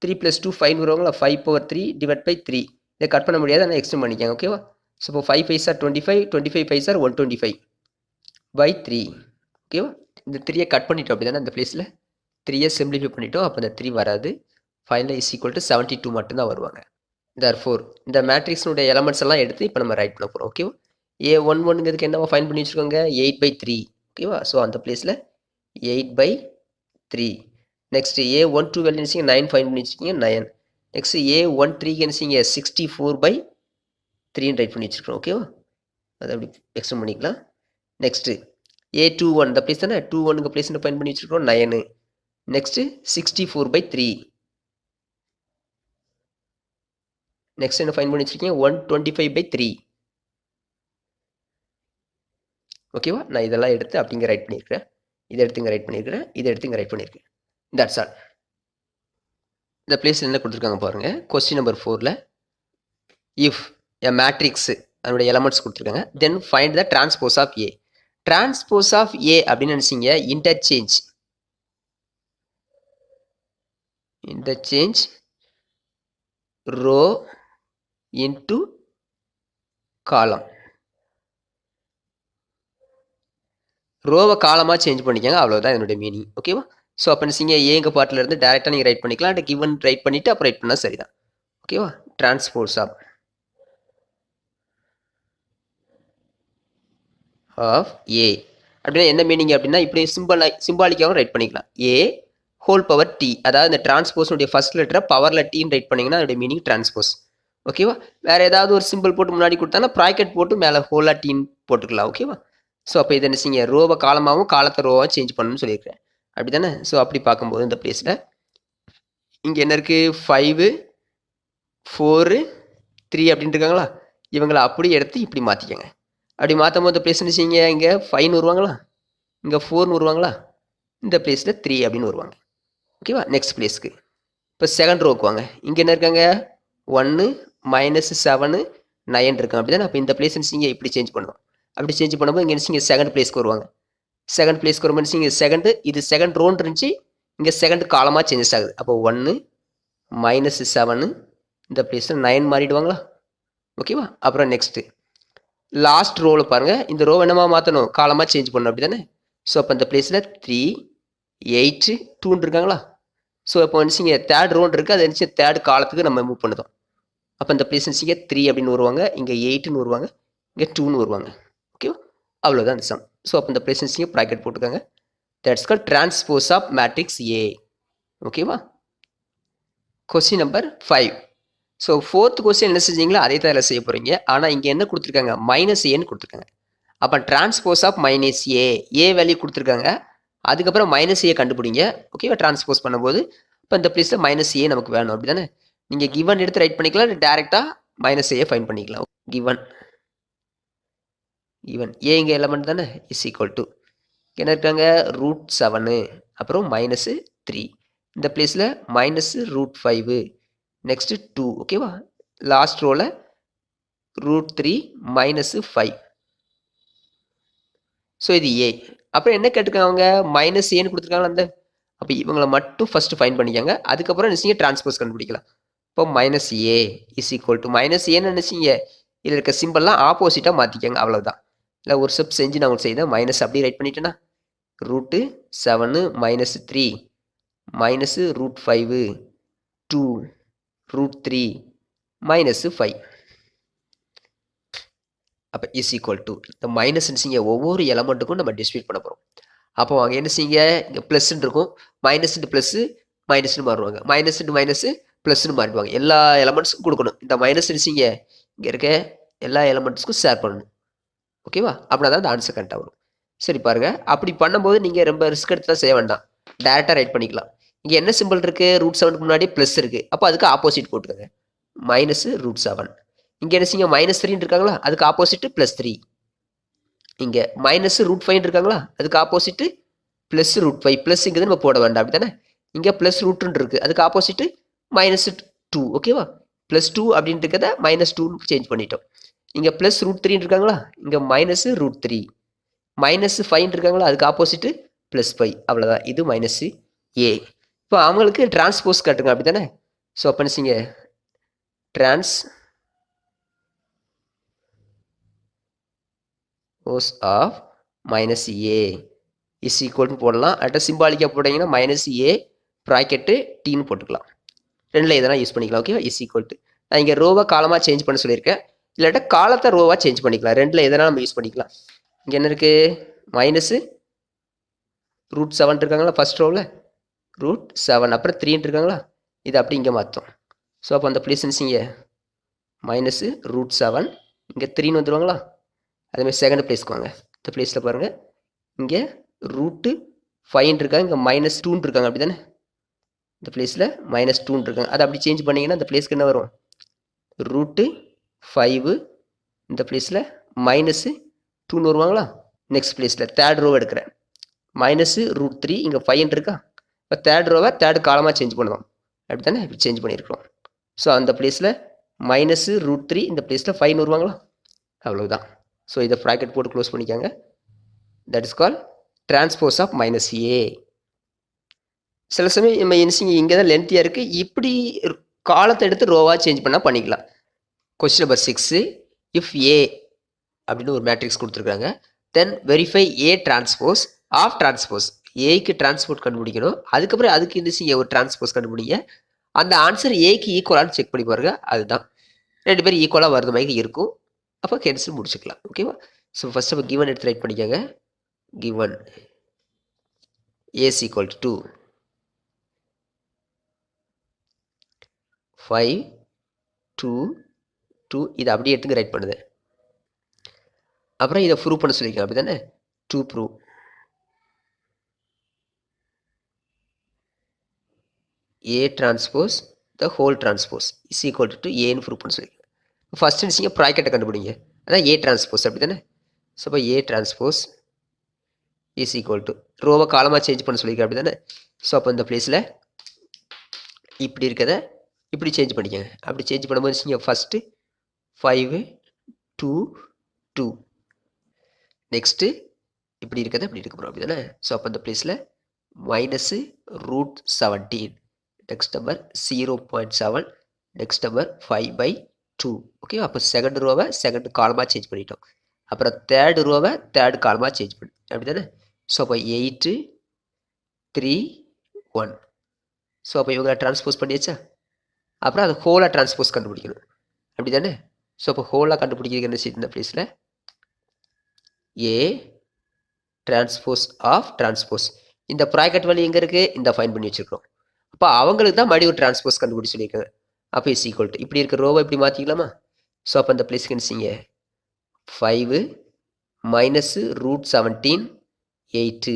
Speaker 1: 3 + 2 5 வருவாங்களா? 5 பவர் 3 டிவைட் பை 3. இதை கட் பண்ண முடியாது, ஆனால் எக்ஸ்டெண்ட் பண்ணிக்காங்க. ஓகேவா? ஸோ இப்போ 5 5 are 25, 25 5 are 125 பை 3. ஓகேவா? இந்த 3யை கட் பண்ணிட்டோம். அப்படி தானே? இந்த பிளேஸில் 3யை சிம்பிளிஃபை பண்ணிட்டோம். அப்போ இந்த 3 வராது. ஃபைனலாக இஸ் ஈக்குவல் டு 72 மட்டும்தான் வருவாங்க. therefore இந்த மேட்ரிக்ஸினுடைய எலமெண்ட்ஸ் எல்லாம் எடுத்து இப்போ நம்ம ரைட் பண்ண போகிறோம். ஓகேவா? A11ங்கிறதுக்கு என்னவா ஃபைன் பண்ணி வச்சுருக்கோங்க, 8/3. ஓகேவா? ஸோ அந்த பிளேஸில் 8/3. நெக்ஸ்ட் A12 வேல்யூ நினச்சிங்க 9 ஃபைன் பண்ணி வச்சுருக்கீங்க, 9. நெக்ஸ்ட் A13க்கு நினச்சிங்க 64/3 ரைட் பண்ணி வச்சுருக்கோம். ஓகேவா? அதை அப்படி எக்ஸ்டெண்ட் பண்ணிக்கலாம். நெக்ஸ்ட்டு A21 இந்த பிளேஸ் தானே, 21ங்க பிளேஸ் என்ன ஃபைன் பண்ணி வச்சுருக்கோம், 9. நெக்ஸ்ட்டு 64/3. நெக்ஸ்ட் என்ன ஃபைன் பண்ணி வச்சுருக்கீங்க, 125/3. ஓகேவா? நான் இதெல்லாம் எடுத்து அப்படிங்க ரைட் பண்ணியிருக்கிறேன். இதை எடுத்து இங்கே ரைட் பண்ணியிருக்கிறேன், இதை எடுத்து இங்கே ரைட் பண்ணியிருக்கேன். That's all. இந்த பிளேஸில் என்ன கொடுத்துருக்காங்க பாருங்கள். கொஸ்டின் நம்பர் 4ல் இஃப் எ மேட்ரிக்ஸு அதனுடைய எலமெண்ட்ஸ் கொடுத்துருக்காங்க, then find the transpose of A. Transpose of A அப்படின்னு நினச்சிங்க இன்டர்சேஞ்ச் ரோ இன்டு காலம். ரோவை காலமாக சேஞ்ச் பண்ணிக்காங்க, அவ்வளோதான் என்னுடைய மீனிங். ஓகேவா? ஸோ அப்போ நீங்கள் ஏங்க பார்ட்டில் இருந்து டேரெக்டாக நீங்கள் ரைட் பண்ணிக்கலாம், அண்ட் கிவன் ரைட் பண்ணிவிட்டு அப்புறம் ரைட் பண்ணால் சரிதான். ஓகேவா? டிரான்ஸ்போஸ் ஆஃப் ஏ அப்படின்னா என்ன மீனிங் அப்படின்னா, இப்படி சிம்பாலிக்காகவும் ரைட் பண்ணிக்கலாம். ஏ ஹோல் பவர் டி, அதாவது இந்த டிரான்ஸ்போஸுடைய ஃபர்ஸ்ட் லெட்டரை பவரில் டீன்னு ரைட் பண்ணிங்கன்னா அதோடைய மீனிங் டிரான்ஸ்போஸ். ஓகேவா? வேறு ஏதாவது ஒரு சிம்பிள் போட்டு முன்னாடி கொடுத்தாங்கன்னா ப்ராக்கெட் போட்டு மேலே ஹோலாக டீன் போட்டுக்கலாம். ஓகேவா? ஸோ அப்போ இதை என்ன செய்யுங்க, ரோவை காலமாகவும் காலத்தை ரோவாகவும் சேஞ்ச் பண்ணணும்னு சொல்லியிருக்கிறேன். அப்படி தானே? ஸோ அப்படி பார்க்கும்போது இந்த பிளேஸில் இங்கே என்ன இருக்குது, 5 4 3 அப்படின்ட்டு இருக்காங்களா, இவங்களை அப்படி எடுத்து இப்படி மாற்றிக்கங்க. அப்படி மாற்றும் போது இந்த பிளேஸ் என்ன செய்யுங்க, இங்கே 5ன்னு வருவாங்களா, இங்கே 4ன்னு வருவாங்களா, இந்த பிளேஸில் 3 அப்படின்னு வருவாங்க. ஓகேவா? நெக்ஸ்ட் பிளேஸ்க்கு இப்போ செகண்ட் ரோவுக்கு வாங்க. இங்கே என்ன இருக்காங்க, 1 -7 9 இருக்காங்க. அப்படி தானே? அப்போ இந்த பிளேஸ் என்ன செய்யுங்க, இப்படி சேஞ்ச் பண்ணுவோம். அப்படி சேஞ்ச் பண்ணும்போது இங்கே என்ன செய்யுங்க, செகண்ட் பிளேஸ்க்கு வருவாங்க. செகண்ட் பிளேஸ்க்கு வரும்போது செய்யுங்க, செகண்டு இது செகண்ட் ரோன்னு இருந்துச்சு, இங்கே செகண்ட் காலமாக சேஞ்சஸ் ஆகுது. அப்போ 1 -7 இந்த பிளேஸில் 9 மாறிடுவாங்களா? ஓகேவா? அப்புறம் நெக்ஸ்ட்டு லாஸ்ட் ரோவில் பாருங்கள், இந்த ரோ என்னமா மாற்றணும், காலமாக சேஞ்ச் பண்ணணும். அப்படி தானே? ஸோ அப்போ இந்த பிளேஸில் 3 8 2 இருக்காங்களா? ஸோ இப்போ நினச்சிங்க தேர்ட் ரோன் இருக்குது, அது நினச்சி தேர்ட் காலத்துக்கு நம்ம மூவ் பண்ணுதோம். அப்போ இந்த பிளேஸ் நினச்சிங்க 3 அப்படின்னு வருவாங்க, இங்கே 8ன்னு வருவாங்க, இங்கே 2ன்னு வருவாங்க. ஓகேவா? அவ்வளோதான் இந்த சம். ஸோ அப்போ இந்த பிளேஸ் நினச்சிங்க ப்ராக்கெட் போட்டுக்காங்க. That's call transpose of matrix A. ஓகேவா? Question number 5. So fourth question என்ன செஞ்சீங்களோ அதே தான் செய்ய போகிறீங்க. ஆனால் இங்கே என்ன கொடுத்துருக்காங்க, -ஏன்னு கொடுத்துருக்காங்க. அப்போ டிரான்ஸ்போஸ் ஆஃப் -ஏ வேல்யூ கொடுத்துருக்காங்க. அதுக்கப்புறம் -ஏ கண்டுபிடிங்க. ஓகேவா? டிரான்ஸ்போஸ் பண்ணும்போது இப்போ இந்த பிளேஸில் -ஏ நமக்கு வேணும். அப்படி தானே? நீங்கள் கிவன் எடுத்து ரைட் பண்ணிக்கலாம், டேரெக்டாக -ஏ ஃபைன் பண்ணிக்கலாம். கிவன் ஏ இங்கே எலமெண்ட் தானே, இஸ் ஈக்குவல் டு என்ன இருக்காங்க, √7 அப்புறம் -3 இந்த பிளேஸில் -√5 நெக்ஸ்ட்டு 2. ஓகேவா? லாஸ்ட் ரோவில் √3 -5. ஸோ இது ஏ. அப்புறம் என்ன கேட்டுருக்காங்க அவங்க, -ஏன்னு கொடுத்துருக்காங்களா அந்த, அப்போ இவங்களை மட்டும் ஃபஸ்ட்டு ஃபைன் பண்ணிக்காங்க. அதுக்கப்புறம் நினச்சிங்க டிரான்ஸ்போஸ் கண்டுபிடிக்கலாம். இப்போ -ஏ இஸ் ஈக்குவல் டு -ஏன்னு நினச்சிங்க, இதில் இருக்க சிம்பிள்லாம் ஆப்போசிட்டாக மாற்றிக்கங்க. அவ்வளோதான். இல்லை ஒரு ஸ்டெப் செஞ்சு நான் உங்களுக்கு செய்தேன், மைனஸ் அப்படியே ரைட் பண்ணிட்டேன்னா √7 -3 -√5 2 √3 -5. அப்போ இஸ் ஈக்குவல் டு இந்த மைனஸ் நினச்சிங்க ஒவ்வொரு எலமெண்ட்டுக்கும் நம்ம டிஸ்ட்ரிபியூட் பண்ண போகிறோம். அப்போ அவங்க என்ன செய்யுங்க, இங்கே ப்ளஸ்ன்னு இருக்கும், மைனஸ்ன்ட்டு ப்ளஸ்ஸு மைனஸ்னு மாறுவாங்க, மைனஸ்ன்ட்டு மைனஸு ப்ளஸ்னு மாறிடுவாங்க. எல்லா எலமெண்ட்ஸுக்கும் கொடுக்கணும். இந்த மைனஸ் நினச்சிங்க இங்கே இருக்க எல்லா எலமெண்ட்ஸுக்கும் ஷேர் பண்ணணும். ஓகேவா? அப்படின்னா தான் அந்த ஆன்சர் கரெக்டாக வரும். சரி பாருங்கள், அப்படி பண்ணும்போது நீங்கள் ரொம்ப ரிஸ்க் எடுத்துலாம் செய்ய வேண்டாம், டேரெக்டாக ரைட் பண்ணிக்கலாம். இங்கே என்ன சிம்பிள் இருக்குது, √7க்கு முன்னாடி ப்ளஸ் இருக்குது, அப்போ அதுக்கு ஆப்போசிட் போட்டுக்கோங்க, -√7. இங்கே என்ன செய்யுங்க, -3 இருக்காங்களா, அதுக்கு ஆப்போசிட்டு +3. இங்கே -√5 இருக்காங்களா, அதுக்கு ஆப்போசிட்டு +√5. ப்ளஸ் இங்கே நம்ம போட வேண்டாம். அப்படி தானே? இங்கே +√2 இருக்குது, அதுக்கு ஆப்போசிட்டு -2. ஓகேவா? +2 அப்படின்ட்டு இருக்கிறத -2 சேஞ்ச் பண்ணிட்டோம். இங்கே +√3 இருக்காங்களா, இங்கே -√3. -5 இருக்காங்களா, அதுக்கு ஆப்போசிட்டு +5. அவ்வளோதான். இது -ஏ. இப்போ அவங்களுக்கு டிரான்ஸ்போஸ் காட்டுங்க. அப்படி தானே? ஸோ அப்போ நினச்சிங்க டிரான்ஸ்போஸ் ஆஃப் -ஏ இஸ் ஈக்குவல்னு போடலாம். அட்ட சிம்பாலிக்காக போட்டிங்கன்னா -ஏ ப்ராக்கெட்டு டீன்னு போட்டுக்கலாம். ரெண்டில் எதனா யூஸ் பண்ணிக்கலாம். ஓகேவா? இஸ் ஈக்குவல் டு நான் இங்கே ரோவை காலமாக சேஞ்ச் பண்ண சொல்லியிருக்கேன், இல்லாட்டா காலத்தை ரோவாக சேஞ்ச் பண்ணிக்கலாம். ரெண்டில் எதனா நம்ம யூஸ் பண்ணிக்கலாம். இங்கே என்ன இருக்குது, -√7 இருக்காங்களா ஃபஸ்ட் ரோவில், √7 அப்புறம் 3 இருக்காங்களா, இது அப்படி இங்கே மாற்றோம். ஸோ அப்போ அந்த பிளேஸ் நினச்சிங்க -√7 இங்கே 3ன்னு வந்துடுவாங்களா. அதேமாதிரி செகண்ட் பிளேஸ்க்கு வாங்க. இந்த பிளேஸில் பாருங்கள், இங்கே √5 இருக்காங்க, இங்கே -2 இருக்காங்க. அப்படி தானே? இந்த பிளேஸில் -2 இருக்காங்க, அதை அப்படி சேஞ்ச் பண்ணிங்கன்னா இந்த பிளேஸ்க்கு என்ன வரும், √5 இந்த பிளேஸில் -2ன்னு வருவாங்களா. நெக்ஸ்ட் பிளேஸில் தேர்ட் ரோவை எடுக்கிறேன், -√3 இங்கே 5 இருக்கா. இப்போ தேர்ட் ரோவை தேர்ட் காலமாக சேஞ்ச் பண்ணுவோம். அப்படி தானே? இப்படி சேஞ்ச் பண்ணியிருக்கிறோம். ஸோ அந்த பிளேஸில் -√3 இந்த பிளேஸில் 5 வருவாங்களா. அவ்வளவுதான். ஸோ இதை ப்ராக்கெட் போட்டு க்ளோஸ் பண்ணிக்காங்க. That is call transpose of -A. சில சமயம் நம்ம என்ன இங்கே தான் லென்த்தியாக இருக்குது, இப்படி காலத்தை எடுத்து ரோவாக சேஞ்ச் பண்ணால் பண்ணிக்கலாம். கொஸ்டின் நம்பர் 6, இஃப் ஏ அப்படின்னு ஒரு மேட்ரிக்ஸ் கொடுத்துருக்காங்க, then verify A transpose of transpose. ஏக்கு டிரான்ஸ்போர்ட் கண்டுபிடிக்கணும், அதுக்கப்புறம் அதுக்கு என்ன ஒரு டிரான்ஸ்போஸ் கண்டுபிடிங்க. அந்த ஆன்சர் ஏக்கு ஈக்குவலானு செக் பண்ணி பாருங்க. அதுதான் ரெண்டு பேரும் ஈக்குவலாக வருது மாதிரி இருக்கும். அப்போ கேன்சல் முடிச்சுக்கலாம். ஓகேவா? ஸோ ஃபஸ்ட் அப்போ கிவன் எடுத்து ரைட் பண்ணிக்கோங்க. கிவன் ஏஸ் ஈக்குவல் டு 5 2 2 இதை அப்படியே எடுத்துங்க ரைட் பண்ணுது. அப்புறம் இதை ப்ரூவ் பண்ண சொல்லியிருக்கேன். அப்படி தானே? to prove A transpose the whole transpose is equal to A ன்னு ப்ரூவ் பண்ண சொல்லியிருக்கேன். ஃபர்ஸ்ட் நீங்கள் ப்ராக்கெட்டை கண்டுபிடிங்க, அதான் A transpose அப்படி தானே. ஸோ இப்போ A transpose is equal to ரோவை காலமாக சேஞ்ச் பண்ண சொல்லியிருக்கேன் அப்படி தானே. ஸோ அப்போ இந்த பிளேஸில் இப்படி இருக்கிறத இப்படி சேஞ்ச் பண்ணிக்கோங்க. அப்படி சேஞ்ச் பண்ணும்போது நீங்கள் ஃபஸ்ட்டு 5 2 2 நெக்ஸ்ட்டு இப்படி இருக்கிறத இப்படி இருக்க போகிறோம் அப்படி தானே. ஸோ அப்போ இந்த பிளேஸில் -√17 next number 0.7 next number 5/2. Okay, அப்போ செகண்ட் ரோவை செகண்ட் காலமாக சேஞ்ச் பண்ணிட்டோம். அப்புறம் தேர்டு ரோவை தேர்ட் காலமாக சேஞ்ச் பண்ணி அப்படி தானே. ஸோ அப்போ 8 3 1. ஸோ அப்போ இவங்களை டிரான்ஸ்போஸ் பண்ணியாச்சா. அப்புறம் அது ஹோலாக டிரான்ஸ்போஸ் கண்டுபிடிக்கணும் அப்படி தானே. ஸோ அப்போ ஹோலாக கண்டுபிடிக்கிறது என்ன செய்யுது இந்த பிளேஸில் A டிரான்ஸ்போஸ் ஆஃப் டிரான்ஸ்போஸ். இந்த ப்ராக்கெட் வேல்யூ எங்கே இருக்குது, இந்த ஃபைன் பண்ணி வச்சுருக்கோம். அப்போ அவங்களுக்கு தான் மறுபடியும் ஒரு டிரான்ஸ்போஸ் கண்டுபிடிச்சி சொல்லியிருக்காங்க. அப்போ இஸ் ஈக்குவல் டு இப்படி இருக்க ரோவை இப்படி மாற்றிக்கலாமா. ஸோ அப்போ அந்த பிளேஸ்க்கு என்ன செய்யுங்க 5 -√17 8.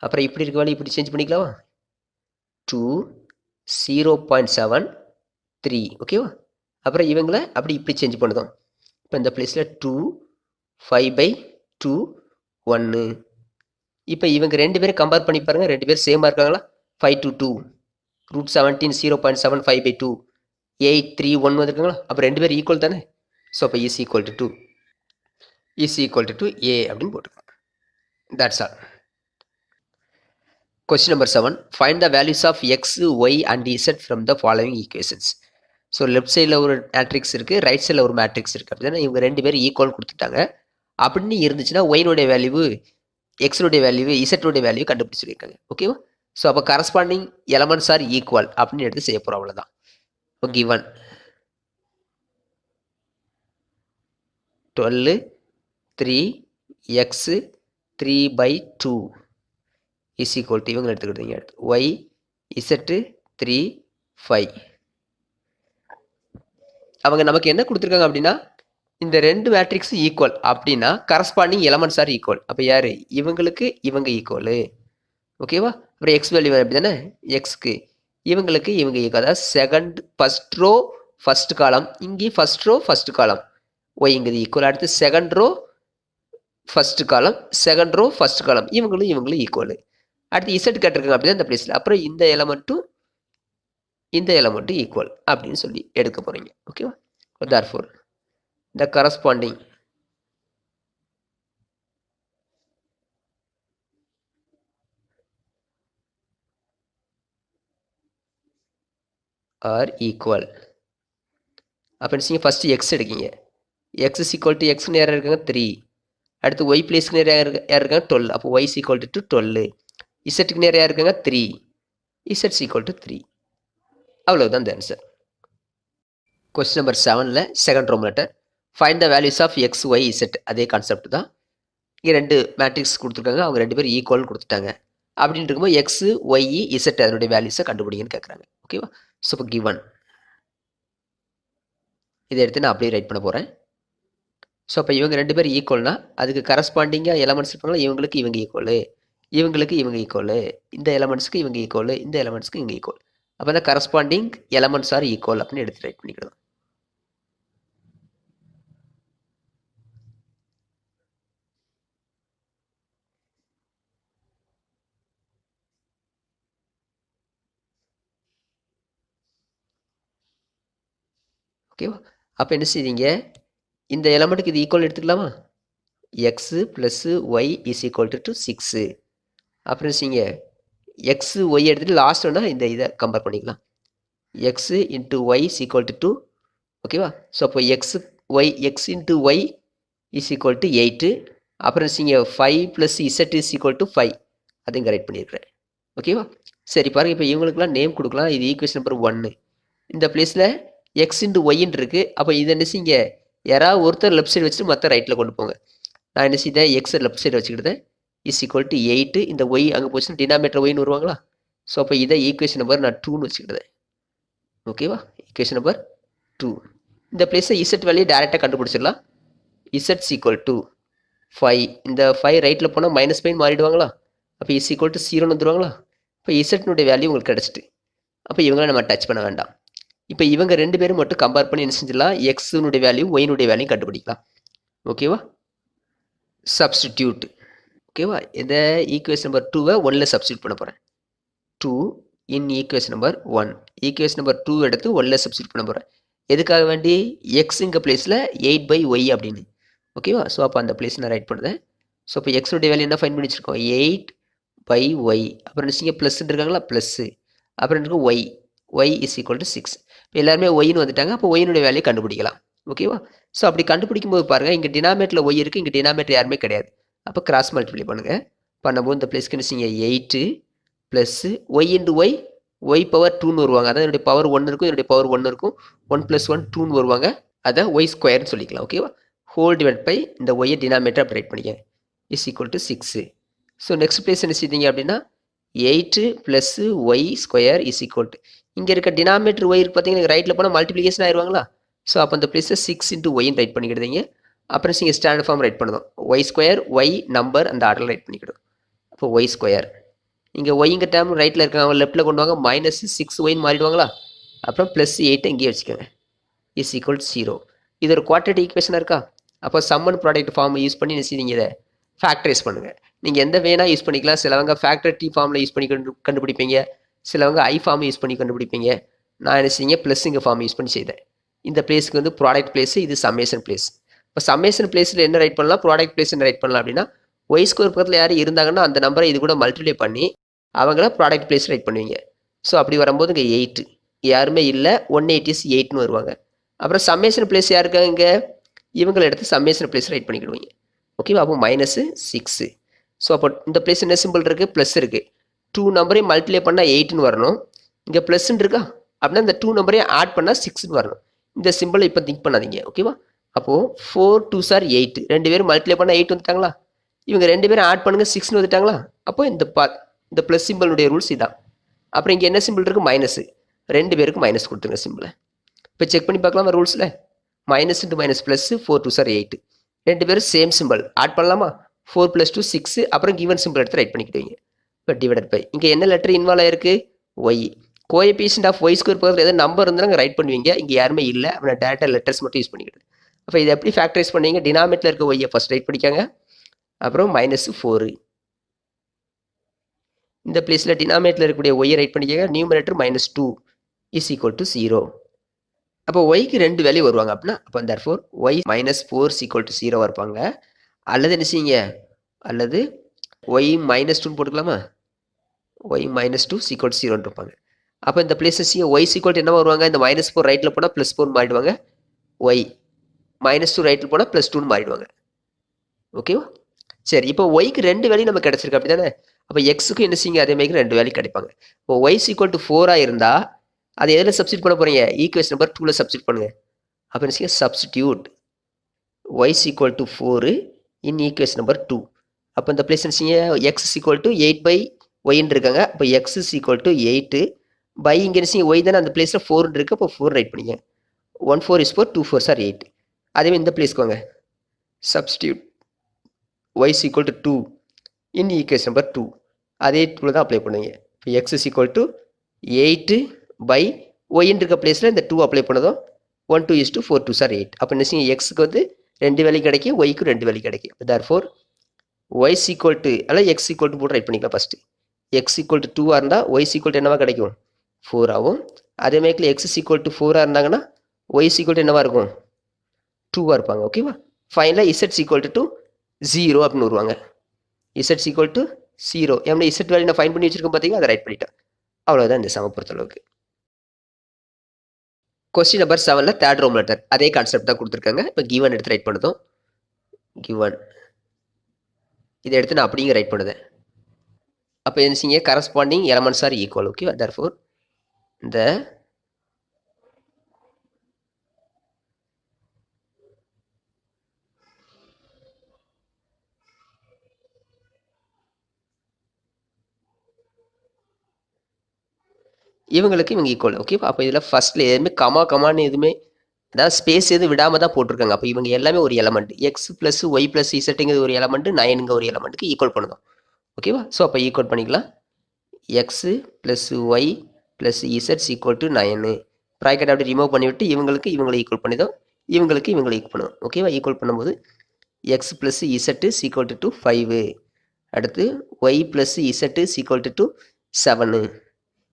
Speaker 1: அப்புறம் இப்படி இருக்க வேல்யூ இப்படி சேஞ்ச் பண்ணிக்கலாமா 2 0.7 3. ஓகேவா. அப்புறம் இவங்களை அப்படி இப்படி சேஞ்ச் பண்ணுதோம். இப்போ இந்த பிளேஸில் 2 5/2 1. இப்போ இவங்க ரெண்டு பேரும் கம்பேர் பண்ணி பாருங்கள், ரெண்டு பேரும் சேமாக இருக்காங்களா. 5 to 2 √17 0.7 5/2 8 3 1 வந்துருக்காங்களா. அப்போ ரெண்டு பேரும் ஈக்குவல் தானே. ஸோ அப்போ is equal to 2 is equal to A அப்படின்னு போட்டுக்கலாம். That's all. Question number 7. Find the values of x, y and z from the following equations. So left சைடில் ஒரு மேட்ரிக்ஸ் இருக்குது, ரைட் சைடில் ஒரு மேட்ரிக்ஸ் இருக்குது அப்படின்னா இவங்க ரெண்டு பேரும் ஈக்குவல் கொடுத்துட்டாங்க. அப்படின்னு இருந்துச்சுன்னா ஒய்னுடைய வேல்யூ, எக்ஸனுடைய வேல்யூ, இசட்டுடைய வேல்யூ கண்டுபிடிச்சி சொல்லியிருக்காங்க. ஓகேவா. ஸோ அப்போ கரஸ்பாண்டிங் எலமெண்ட்ஸ் ஆர் ஈக்குவல் அப்படின்னு எடுத்து செய்ய போகிறோம், அவ்வளோதான். இப்போ given 12 3 x 3/2 is equal to இவங்க எடுத்துக்கிட்டீங்க y z 3 5. அவங்க நமக்கு என்ன கொடுத்துருக்காங்க அப்படின்னா இந்த ரெண்டு மேட்ரிக்ஸ் ஈக்குவல் அப்படின்னா கரஸ்பாண்டிங் எலமெண்ட்ஸ் ஆர் ஈக்குவல். அப்போ யார் இவங்களுக்கு இவங்க ஈக்குவலு. ஓகேவா. அப்புறம் எக்ஸ் வேல்யூ அப்படி தானே, எக்ஸ்க்கு இவங்களுக்கு இவங்க ஈக்குவல். அதாவது செகண்ட் ஃபர்ஸ்ட் ரோ ஃபர்ஸ்ட் காலம், இங்கே ஃபர்ஸ்ட் ரோ ஃபர்ஸ்ட் காலம் ஒய்ங்கிறது ஈக்குவல். அடுத்து second row first column, second row first column இவங்களும் ஈக்குவல். அடுத்து இசட் கேட்டிருக்காங்க அப்படின்னா இந்த பிளேஸில் அப்புறம் இந்த எலமெண்ட்டும் ஈக்குவல் அப்படின்னு சொல்லி எடுக்க போகிறீங்க. ஓகேவா. therefore the corresponding are equal. அப்போ நீங்கள் ஃபஸ்ட்டு எக்ஸ் எடுக்கீங்க, எக்ஸ் இஸ் ஈக்குவல் டு எக்ஸ்னு யார் இருக்காங்க 3. அடுத்து ஒய் பிளேஸ்க்கு நேரம் யார் இருக்காங்க 12. அப்போ ஒய் இஸ் ஈக்குவல் டு 12. இசட்டுக்கு நேரம் யார் இருக்காங்க 3. இசட்ஸ் ஈக்குவல் டு 3. அவ்வளோதான் இந்த ஆன்சர். கொஸ்டின் நம்பர் 7ல் second Rome letter find the values of X Y Z. அதே கான்செப்ட் தான். இங்கே ரெண்டு மேட்ரிக்ஸ் கொடுத்துருக்காங்க, அவங்க ரெண்டு பேரும் ஈக்குவல் கொடுத்துட்டாங்க. அப்படின்னு இருக்கும்போது எக்ஸு ஒய் இசட் அதனுடைய வேல்யூஸை கண்டுபிடிங்கன்னு கேட்குறாங்க. ஓகேவா. ஸோ இப்போ கிவன் இதை எடுத்து நான் அப்படியே ரைட் பண்ண போகிறேன். ஸோ அப்போ இவங்க ரெண்டு பேரும் ஈக்குவல்னா அதுக்கு கரஸ்பாண்டிங்காக எலமெண்ட்ஸ் இருப்பாங்களா, இவங்களுக்கு இவங்க ஈக்குவலு, இவங்களுக்கு இவங்க ஈக்குவலு, இந்த எலமெண்ட்ஸ்க்கு இவங்க ஈக்குவலு, இந்த எலமெண்ட்ஸ்க்கு இவங்க ஈக்குவல். அப்போ தான் கரஸ்பாண்டிங் எலமெண்ட்ஸ் ஆர் ஈக்குவல் அப்படின்னு எடுத்து ரைட் பண்ணிக்கலாம். ஓகேவா. அப்போ என்ன செய்வீங்க, இந்த எலமெண்ட்டுக்கு இது ஈக்குவல் எடுத்துக்கலாமா. X plus y is equal to 6. அப்புறம் செய்யுங்க எக்ஸு ஒய் எடுத்துகிட்டு லாஸ்ட் ஒன்றா இந்த இதை கம்பேர் பண்ணிக்கலாம். X into y is equal to 2. ஓகேவா. ஸோ அப்போ x into y is equal to 8. அப்புறம் செய்யுங்க 5 + இசட் இஸ் ஈக்குவல் டு 5. அதையும் கரெக்ட் பண்ணியிருக்கிறேன். ஓகேவா. சரி பாருங்கள், இப்போ இவங்களுக்குலாம் நேம் கொடுக்கலாம். இது ஈக்குவேஷன் நம்பர் 1. இந்த பிளேஸில் எக்ஸ் இன்ட்டு ஒய்ன்னு இருக்குது. அப்போ இதை என்ன செய்யுங்க, யாராவது ஒருத்தர் லெஃப்ட் சைடு வச்சுட்டு மற்ற ரைட்டில் கொண்டு போங்க. நான் என்ன செய்தேன், எக்ஸை லெஃப்ட் சைடு வச்சுக்கிட்டேன். Is equal to 8. இந்த ஒய் அங்கே போச்சுன்னா டினாமேட்டர் ஒய்னு வருவாங்களா. ஸோ அப்போ இதை ஈக்குவேஷன் நம்பர் நான் 2ன்னு வச்சுக்கிட்டேன். ஓகேவா. Equation number 2. இந்த பிளேஸை இசட் வேல்யூ டேரெக்டாக கண்டுபிடிச்சிடலாம். இசட்ஸ் ஈக்குவல் டு 5 இந்த 5 ரைட்டில் போனால் -5 மாறிடுவாங்களா? அப்போ இஸ் ஈக்குவல் டு 0ன்னு வந்துடுவாங்களா? இப்போ இசட்னுடைய வேல்யூ உங்களுக்கு கிடச்சிட்டு, அப்போ இவங்கள நம்ம டச் பண்ண வேண்டாம். இப்போ இவங்க 2 பேரும் மட்டும் கம்பேர் பண்ணி என்ன செஞ்சிடலாம், எக்ஸுனுடைய வேல்யூ ஒய்னுடைய வேல்யூ கண்டுபிடிக்கலாம். ஓகேவா? சப்ஸ்டிடியூட். ஓகேவா? இந்த ஈக்குவேஷன் நம்பர் 2வை 1ல் சப்ஸ்டியூட் பண்ண போகிறேன். 2 இன் ஈக்குவேஷன் நம்பர் 1. ஈக்குவேஷன் நம்பர் 2 எடுத்து 1ல் சப்ஸ்டியூட் பண்ண போகிறேன். எதுக்காக வேண்டி? எக்ஸுங்க பிளேஸில் 8/y அப்படின்னு. ஓகேவா? ஸோ அப்போ அந்த பிளேஸ் நான் ரைட் பண்ணுறேன். ஸோ இப்போ எக்ஸுடைய வேல்யூ என்ன ஃபைன் பண்ணி வச்சுருக்கோம்? 8/y. அப்புறம் நினச்சிங்க ப்ளஸ்ன்னு இருக்காங்களா? ப்ளஸ்ஸு. அப்புறம் இருக்கு y. Y is equal to 6. இப்போ எல்லாருமே ஒய்னு வந்துட்டாங்க. அப்போ ஒய்னுடைய வேல்யூ கண்டுபிடிக்கலாம். ஓகேவா? ஸோ அப்படி கண்டுபிடிக்கும் போது பாருங்கள், இங்கே டினாமேட்டில் ஒய் இருக்குது, இங்கே டினாமேட்டர் யாருமே கிடையாது. அப்போ கிராஸ் மல்டிப்ளை பண்ணுங்கள். பண்ணும்போது இந்த பிளேஸ்க்கு நினச்சிங்க 8 plus Y into Y, Y power 2ன்னு வருவாங்க. அதான் என்னுடைய பவர் 1 இருக்கும், என்னுடைய பவர் 1 இருக்கும். 1 + 1 2ன்னு வருவாங்க. அதை ஒய் ஸ்கொயர்னு சொல்லிக்கலாம். ஓகேவா? ஹோல் டிவைட் பை இந்த ஒய்யை டினாமேட்டர் அப்படி ரைட் பண்ணிக்க is equal to 6. So next place என்ன செய்தீங்க அப்படின்னா 8 + y square is equal to, இங்கே இருக்க டினாமேட்டர் ஒய் இருக்கு பார்த்தீங்கன்னா, ரைட்டில் போனால் மல்டிப்ளிகேஷன் ஆயிடுவாங்களா? ஸோ அப்போ அந்த பிளேஸை 6 × ஒய்ன்னு ரைட் பண்ணிக்கிடுதீங்க. அப்புறம் நீங்கள் ஸ்டாண்டர்ட் ஃபார்ம் ரைட் பண்ணணும். ஒய் ஸ்கொயர் ஒய் நம்பர் அந்த ஆர்டரில் ரைட் பண்ணிக்கிடும். அப்போ ஒய் ஸ்கொயர், இங்கே ஒய்ங்க டேம் ரைட்டில் இருக்காங்க, லெஃப்ட்டில் கொண்டு வாங்க, -6y மாறிடுவாங்களா? அப்புறம் +8 இங்கேயே வச்சுக்கோங்க இஸ் ஈக்குவல் டு 0. இது ஒரு குவாட்ரேட்டிக் ஈக்குவேஷனாக இருக்கா? அப்போ sum and product form use பண்ணி நீங்கள் இதை ஃபேக்டரைஸ் பண்ணுங்கள். நீங்கள் எந்த வேணால் யூஸ் பண்ணிக்கலாம். சிலவங்க ஃபேக்டர் டி ஃபார்மில் யூஸ் பண்ணி கண்டுபிடிப்பீங்க, சிலவங்க ஐ ஃபார்ம் யூஸ் பண்ணி கண்டுபிடிப்பீங்க. நான் என்ன செய்யுங்க, ப்ளஸ்ஸுங்க ஃபார்ம் யூஸ் பண்ணி செய்தேன். இந்த பிளேஸ்க்கு வந்து ப்ராடக்ட் பிளேஸ், இது சம்மேஷன் பிளேஸ். இப்போ சம்மேஷன் பிளேஸில் என்ன ரைட் பண்ணலாம், ப்ராடக்ட் பிளேஸ் என்ன ரைட் பண்ணலாம் அப்படின்னா, ஒய் ஸ்கொயர் பக்கத்தில் யாரும் இருந்தாங்கன்னா அந்த நம்பரை இது கூட மல்டிப்ளை பண்ணி அவங்கள ப்ராடக்ட் பிளேஸ் ரைட் பண்ணுவீங்க. ஸோ அப்படி வரும்போது இங்கே 8 யாருமே இல்லை, 180 is 8ன்னு வருவாங்க. அப்புறம் சம்மேஷன் பிளேஸ் யாருக்காங்க, இங்கே இவங்களை எடுத்து சம்மேஷன் பிளேஸ் ரைட் பண்ணிக்கிடுவீங்க. ஓகேவா? அப்போ -6. ஸோ அப்போ இந்த பிளேஸ் என்ன சிம்பிள் இருக்குது, ப்ளஸ் இருக்குது. 2 நம்பரையும் மல்டிப்ளை பண்ணால் 8ன்னு வரணும். இங்கே ப்ளஸ்ன்னு இருக்கா அப்படின்னா இந்த 2 நம்பரையும் ஆட் பண்ணால் 6ன்னு வரணும். இந்த சிம்பிளை இப்போ திங்க் பண்ணாதீங்க. ஓகேவா? அப்போது 4 2s are 8. 2 பேரும் மல்டிப்ளை பண்ணால் 8 வந்துட்டாங்களா? இவங்க 2 பேரும் ஆட் பண்ணுங்கள், 6ன்னு வந்துட்டாங்களா? அப்போ இந்த ப்ளஸ் சிம்பிளுடைய ரூல்ஸ் இதான். அப்புறம் இங்கே என்ன சிம்பிள் இருக்குது, மைனஸு. 2 பேருக்கு மைனஸ் கொடுத்துருங்க சிம்பிளை. இப்போ செக் பண்ணி பார்க்கலாமா ரூல்ஸில்? -× -+, 4 2s are 8. 2 பேரும் சேம் சிம்பிள் ஆட் பண்ணலாமா? 4 + 2 6. அப்புறம் கிவன் சிம்பிள் எடுத்து ரைட் பண்ணிக்கிடுவீங்க. இப்போ டிவைடட் பை இங்கே என்ன லெட்டர் இன்வால்வ் ஆயிருக்கு, y. Coefficient of y square பக்கத்தில் எதாவது நம்பர் இருந்தால் ரைட் பண்ணுவீங்க. இங்கே யாருமே இல்லை, அப்படின்னா டேரக்டாக லெட்டர்ஸ் மட்டும் யூஸ் பண்ணிக்கிட்டு. அப்போ இதை எப்படி ஃபேக்டரைஸ் பண்ணீங்க, டினாமேட்டில் இருக்க ஒய்யை ஃபஸ்ட் ரைட் பண்ணிக்காங்க. அப்புறம் -4 இந்த பிளேஸில் டினாமேட்டில் இருக்கக்கூடிய ஒய்யை ரைட் பண்ணிக்கங்க. Numerator -2 is equal to 0. அப்போ ஒய்க்கு 2 வேல்யூ வருவாங்க அப்படின்னா, அப்போ therefore Y -4 is equal to 0 இருப்பாங்க. அல்லது என்ன செய்யுங்க, அல்லது ஒய் -2 போட்டுக்கலாமா? ஒய் -2 is equal to 0 இருப்பாங்க. அப்போ இந்த places y is equal to என்ன வருவாங்க, இந்த -4 ரைட்டில் போனால் +4 மாறிடுவாங்க. ஒய் -2 ரைட்டில் போனால் +2 மாறிடுவாங்க. ஓகேவா? சரி, இப்போ ஒய்க்கு 2 வேல்யூ நமக்கு கிடச்சிருக்கு அப்படி தானே? அப்போ எக்ஸுக்கும் என்ன செய்யுங்க, அதே மாதிரி 2 வேல்யூ கிடைப்பாங்க. இப்போ ஒய் is equal to 4 இருந்தால் அது எதில் சப்ஸ்டியூட் பண்ண போகிறீங்க, ஈக்குவேஷன் நம்பர் 2ல் சப்ஸ்டியூட் பண்ணுங்க. அப்போ என்ன செய்யுங்க, substitute y is equal to 4 in equation number 2. அப்போ இந்த பிளேஸ் என்ன செய்யுங்க, எக்ஸ் is equal to 8/ஒய்ன்னு இருக்காங்க. அப்போ x is equal to 8 by இங்கே என்ன செய்யுங்க, ஒய் தானே அந்த பிளேஸில் 4 இருக்குது. அப்போ 4 ரைட் பண்ணிங்க. 1 4 is 4, 2 4s are 8. அதேமாதிரி இந்த பிளேஸ்க்கு வாங்க, substitute y is equal to 2 in equation number 2. அதே 2 தான் அப்ளை பண்ணுவீங்க. இப்போ x is equal to 8 by y இருக்க பிளேஸில் இந்த 2 அப்ளை பண்ணதும் 1 2 is to 4 2s are 8. அப்போ என்ன செய்யுங்க, எக்ஸுக்கு வந்து 2 வேல்யூ கிடைக்கும், ஒய்க்கு 2 வேல்யூ கிடைக்கும். therefore y is equal to அல்ல x equal to போட்டு ரைட் பண்ணிக்கலாம். ஃபஸ்ட்டு x equal to 2 இருந்தால் y is equal to என்னவா கிடைக்கும், 4 ஆகும். அதே மாதிரி x is equal to 4 இருந்தாங்கன்னா y is equal to என்னவா இருக்கும், 2 இருப்பாங்க. ஓகேவா? ஃபைனலாக z is equal to 0 அப்படின்னு வருவாங்க. z is equal to 0. ஏன்னா z வேல்யூ நான் ஃபைன் பண்ணி வச்சிருக்கேன் பார்த்தீங்கன்னா, அதை ரைட் பண்ணிட்டேன். அவ்வளோதான் இந்த சம பொறுத்தளவுக்கு. கொஸ்டின் நம்பர் 7ல் தேர்ட் ரோம் லெட்டர் அதே கான்செப்ட் தான் கொடுத்துருக்காங்க. இப்போ கிவன் எடுத்து ரைட் பண்ணதும் கிவன் இதை எடுத்து நான் அப்படிங்க ரைட் பண்ணுதேன். அப்போ என்ன செய்யுங்க, கரஸ்பாண்டிங் எலமெண்ட்ஸ் ஆர் ஈக்குவல். ஓகேவா? therefore இந்த இவங்களுக்கு இவங்க ஈக்குவல். ஓகேவா? அப்போ இதில் ஃபஸ்ட்டில் எதுவுமே கமான்னு எதுவுமே அதாவது ஸ்பேஸ் எதுவும் விடாமல் தான் போட்டிருக்காங்க. அப்போ இவங்க எல்லாமே ஒரு element. X plus Y plus இசட்டுங்கிறது ஒரு எலமெண்ட், 9ங்க ஒரு எலமெண்ட்டுக்கு ஈக்குவல் பண்ணுதோம். ஓகேவா? ஸோ அப்போ ஈக்குவல் பண்ணிக்கலாம். எக்ஸு ப்ளஸ் ஒய் ப்ளஸ் இசட்ஸ் ஈக்குவல் டு 9. ப்ராக்கெட் அப்படி ரிமூவ் பண்ணிவிட்டு இவங்களை ஈக்குவல் பண்ணிதோம், இவங்களை ஈக்குவல் பண்ணுவோம். ஓகேவா? ஈக்குவல் பண்ணும்போது x plus z equal to 5. அடுத்து y plus z equal to 7.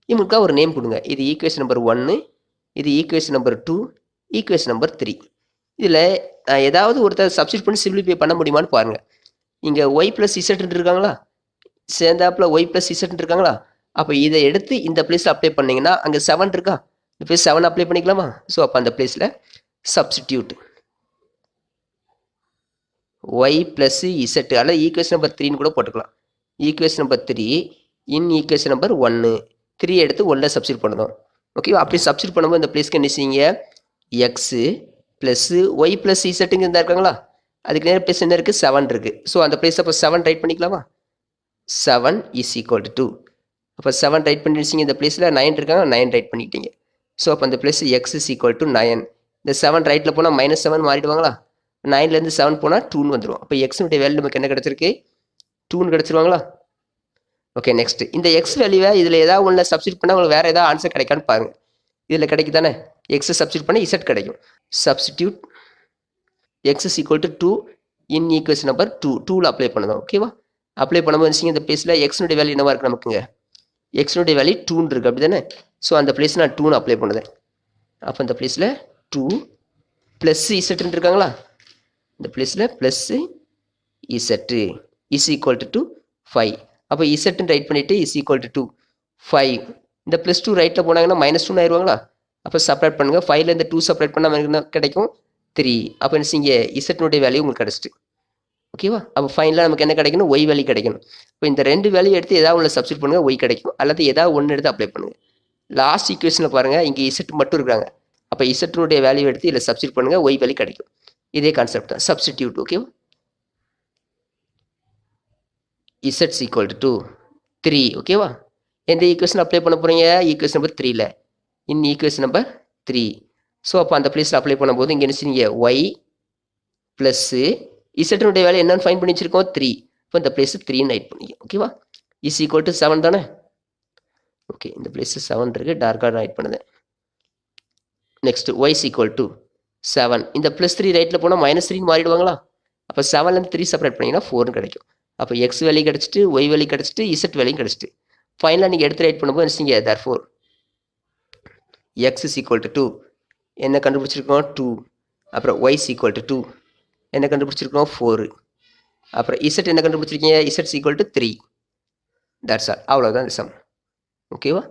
Speaker 1: இவங்களுக்காக ஒரு நேம் கொடுங்க. இது ஈக்குவேஷன் நம்பர் 1, இது ஈக்குவேஷன் நம்பர் 2, ஈக்குவேஷன் நம்பர் 3. இதில் ஏதாவது ஒருத்தர் சப்ஸ்டிட் பண்ணி சிம்பிளிஃபை பண்ண முடியுமான்னு பாருங்கள். இங்கே ஒய் ப்ளஸ் இசட் இருக்காங்களா, சேர்ந்தாப்புல ஒய் ப்ளஸ் இசட் இருக்காங்களா, அப்போ இதை எடுத்து இந்த பிளேஸில் அப்ளை பண்ணிங்கன்னா அங்கே 7 இருக்கா, இந்த பிளேஸ் 7 அப்ளை பண்ணிக்கலாமா? ஸோ அப்போ அந்த பிளேஸில் சப்ஸ்டிடியூட் ஒய் ப்ளஸ் இசட் அல்லது ஈக்குவேஷன் நம்பர் 3ன்னு கூட போட்டுக்கலாம். ஈக்குவேஷன் நம்பர் 3 இன் ஈக்குவேஷன் நம்பர் 1, 3 எடுத்து 1ல் சப்ஸ்டிட் பண்ணணும். ஓகேவா? அப்படி சப்ஸ்டிட் பண்ணும்போது இந்த பிளேஸ்க்கு என்ன செய்யுங்க, எக்ஸு ப்ளஸ்ஸு ஒய் ப்ளஸ் இசட்டுங்க இருந்தால் இருக்காங்களா, அதுக்கு நேரம் பிளேஸ் என்ன இருக்குது, 7 இருக்குது. ஸோ அந்த பிளேஸ் அப்போ 7 ரைட் பண்ணிக்கலாமா? 7 இஸ் ஈக்குவல் டு 2. அப்போ 7 ரைட் பண்ணிடுச்சிங்க. இந்த பிளேஸில் 9 இருக்காங்க, 9 ரைட் பண்ணிட்டீங்க. ஸோ அப்போ அந்த place X is equal to 9. இந்த 7 ரைட்டில் போனால் -7 மாறிடுவாங்களா, 9லேருந்து 7 போனால் 2ன்னு வந்துடும். அப்போ எக்ஸுடைய வேல்யூ நமக்கு என்ன கிடச்சிருக்கு, 2ன்னு கிடச்சிருவாங்களா? ஓகே, நெக்ஸ்ட் இந்த எக்ஸ் வேல்யூவை இதில் ஏதாவது ஒன்று சப்ஸ்டிட் பண்ணால் உங்களுக்கு வேறு ஏதாவது ஆன்சர் கிடைக்கான்னு பாருங்கள். இதில் கிடைக்கு தானே, எக்ஸை சப்ஸ்டிட் பண்ணால் இசட் கிடைக்கும். Substitute X is equal to 2 in equation number 2, 2ல் அப்ளை பண்ணுதோம். ஓகேவா? அப்ளை பண்ணும்போது இந்த பிளேஸில் எக்ஸினுடைய வேல்யூ என்னவா இருக்குது, நமக்குங்க எக்ஸினுடைய வேல்யூ 2ன்னு இருக்குது, அப்படி தானே? ஸோ அந்த பிளேஸில் நான் 2ன்னு அப்ளை பண்ணுதேன். அப்போ இந்த பிளேஸில் 2 ப்ளஸ் இசட்டுன்னு இருக்காங்களா, இந்த பிளேஸில் plus Z is equal to 5. அப்போ இசட்டுன்னு ரைட் பண்ணிவிட்டு இஸ் ஈக்குவல் டு 5. இந்த ப்ளஸ் 2 ரைட்டில் போனாங்கன்னா -2 ஆயிடுவாங்களா, அப்போ செப்பரேட் பண்ணுங்கள். 5லேருந்து 2 செப்பரேட் பண்ணால் என்ன கிடைக்கும், 3. அப்போ என்ன செய்யுங்க, இசட்டுனுடைய வேல்யூ உங்களுக்கு கிடச்சிட்டு. ஓகேவா? அப்போ ஃபைனலாக நமக்கு என்ன கிடைக்கணும், ஒய் வேல்யூ கிடைக்கணும். இப்போ இந்த 2 வேல்யூ எடுத்து ஏதாவது ஒன்று சப்ஸ்டிட் பண்ணுங்கள், ஒய் கிடைக்கும். அல்லது ஏதாவது ஒன்று எடுத்து அப்ளை பண்ணுங்கள். லாஸ்ட் ஈக்குவேஷனில் பாருங்கள், இங்கே இசட் மட்டும் இருக்காங்க. அப்போ இசட்டுனுடைய வேல்யூ எடுத்து இதில் சப்ஸ்டிட் பண்ணுங்கள், ஒய் வேல்யூ கிடைக்கும். இதே கான்செப்ட் தான், சப்ஸ்டிடியூட். ஓகேவா? Z equal to 3. ஓகேவா? எந்த ஈக்குவேஷன் அப்ளை பண்ண போகிறீங்க, ஈக்குவேஷன் நம்பர் 3ல் இன் ஈக்குவேஷன் நம்பர் 3. ஸோ அப்போ அந்த பிளேஸில் அப்ளை பண்ணும்போது இங்கே என்ன செய்யுங்க, ஒய் ப்ளஸ்ஸு இசட்டுனுடைய வேல்யூ என்னன்னு ஃபைன் பண்ணி வச்சிருக்கோம், 3. இப்போ இந்த பிளேஸ் 3ன்னு ரைட் பண்ணிக்க. ஓகேவா? இஸ் ஈக்குவல் டு 7 தானே? ஓகே, இந்த பிளேஸ் 7 இருக்குது, டார்க்காக ரைட் பண்ணுதேன். Next Y is equal to 7. இந்த ப்ளஸ் 3 ரைட்டில் போனால் -3ன்னு மாறிடுவாங்களா, அப்போ 7லேருந்து 3 செப்பரேட் பண்ணிங்கன்னா 4ன்னு கிடைக்கும். அப்போ எக்ஸ் வேல்யூ கிடச்சிட்டு, ஒய் வேல்யூ கிடச்சிட்டு, இசட் வேல்யூ கிடச்சிட்டு. ஃபைனலாக நீங்கள் எடுத்து ரைட் பண்ணும்போது என்ன செய்யுங்க, therefore X is equal to 2 என்ன கண்டுபிடிச்சிருக்கோம், 2. அப்புறம் ஒய் இஸ் ஈக்குவல் டு 2 என்ன கண்டுபிடிச்சிருக்கோம், 4. அப்புறம் இசட் என்ன கண்டுபிடிச்சிருக்கீங்க, Z equal to 3. That's all. அவ்வளோதான் இந்த சம். ஓகேவா?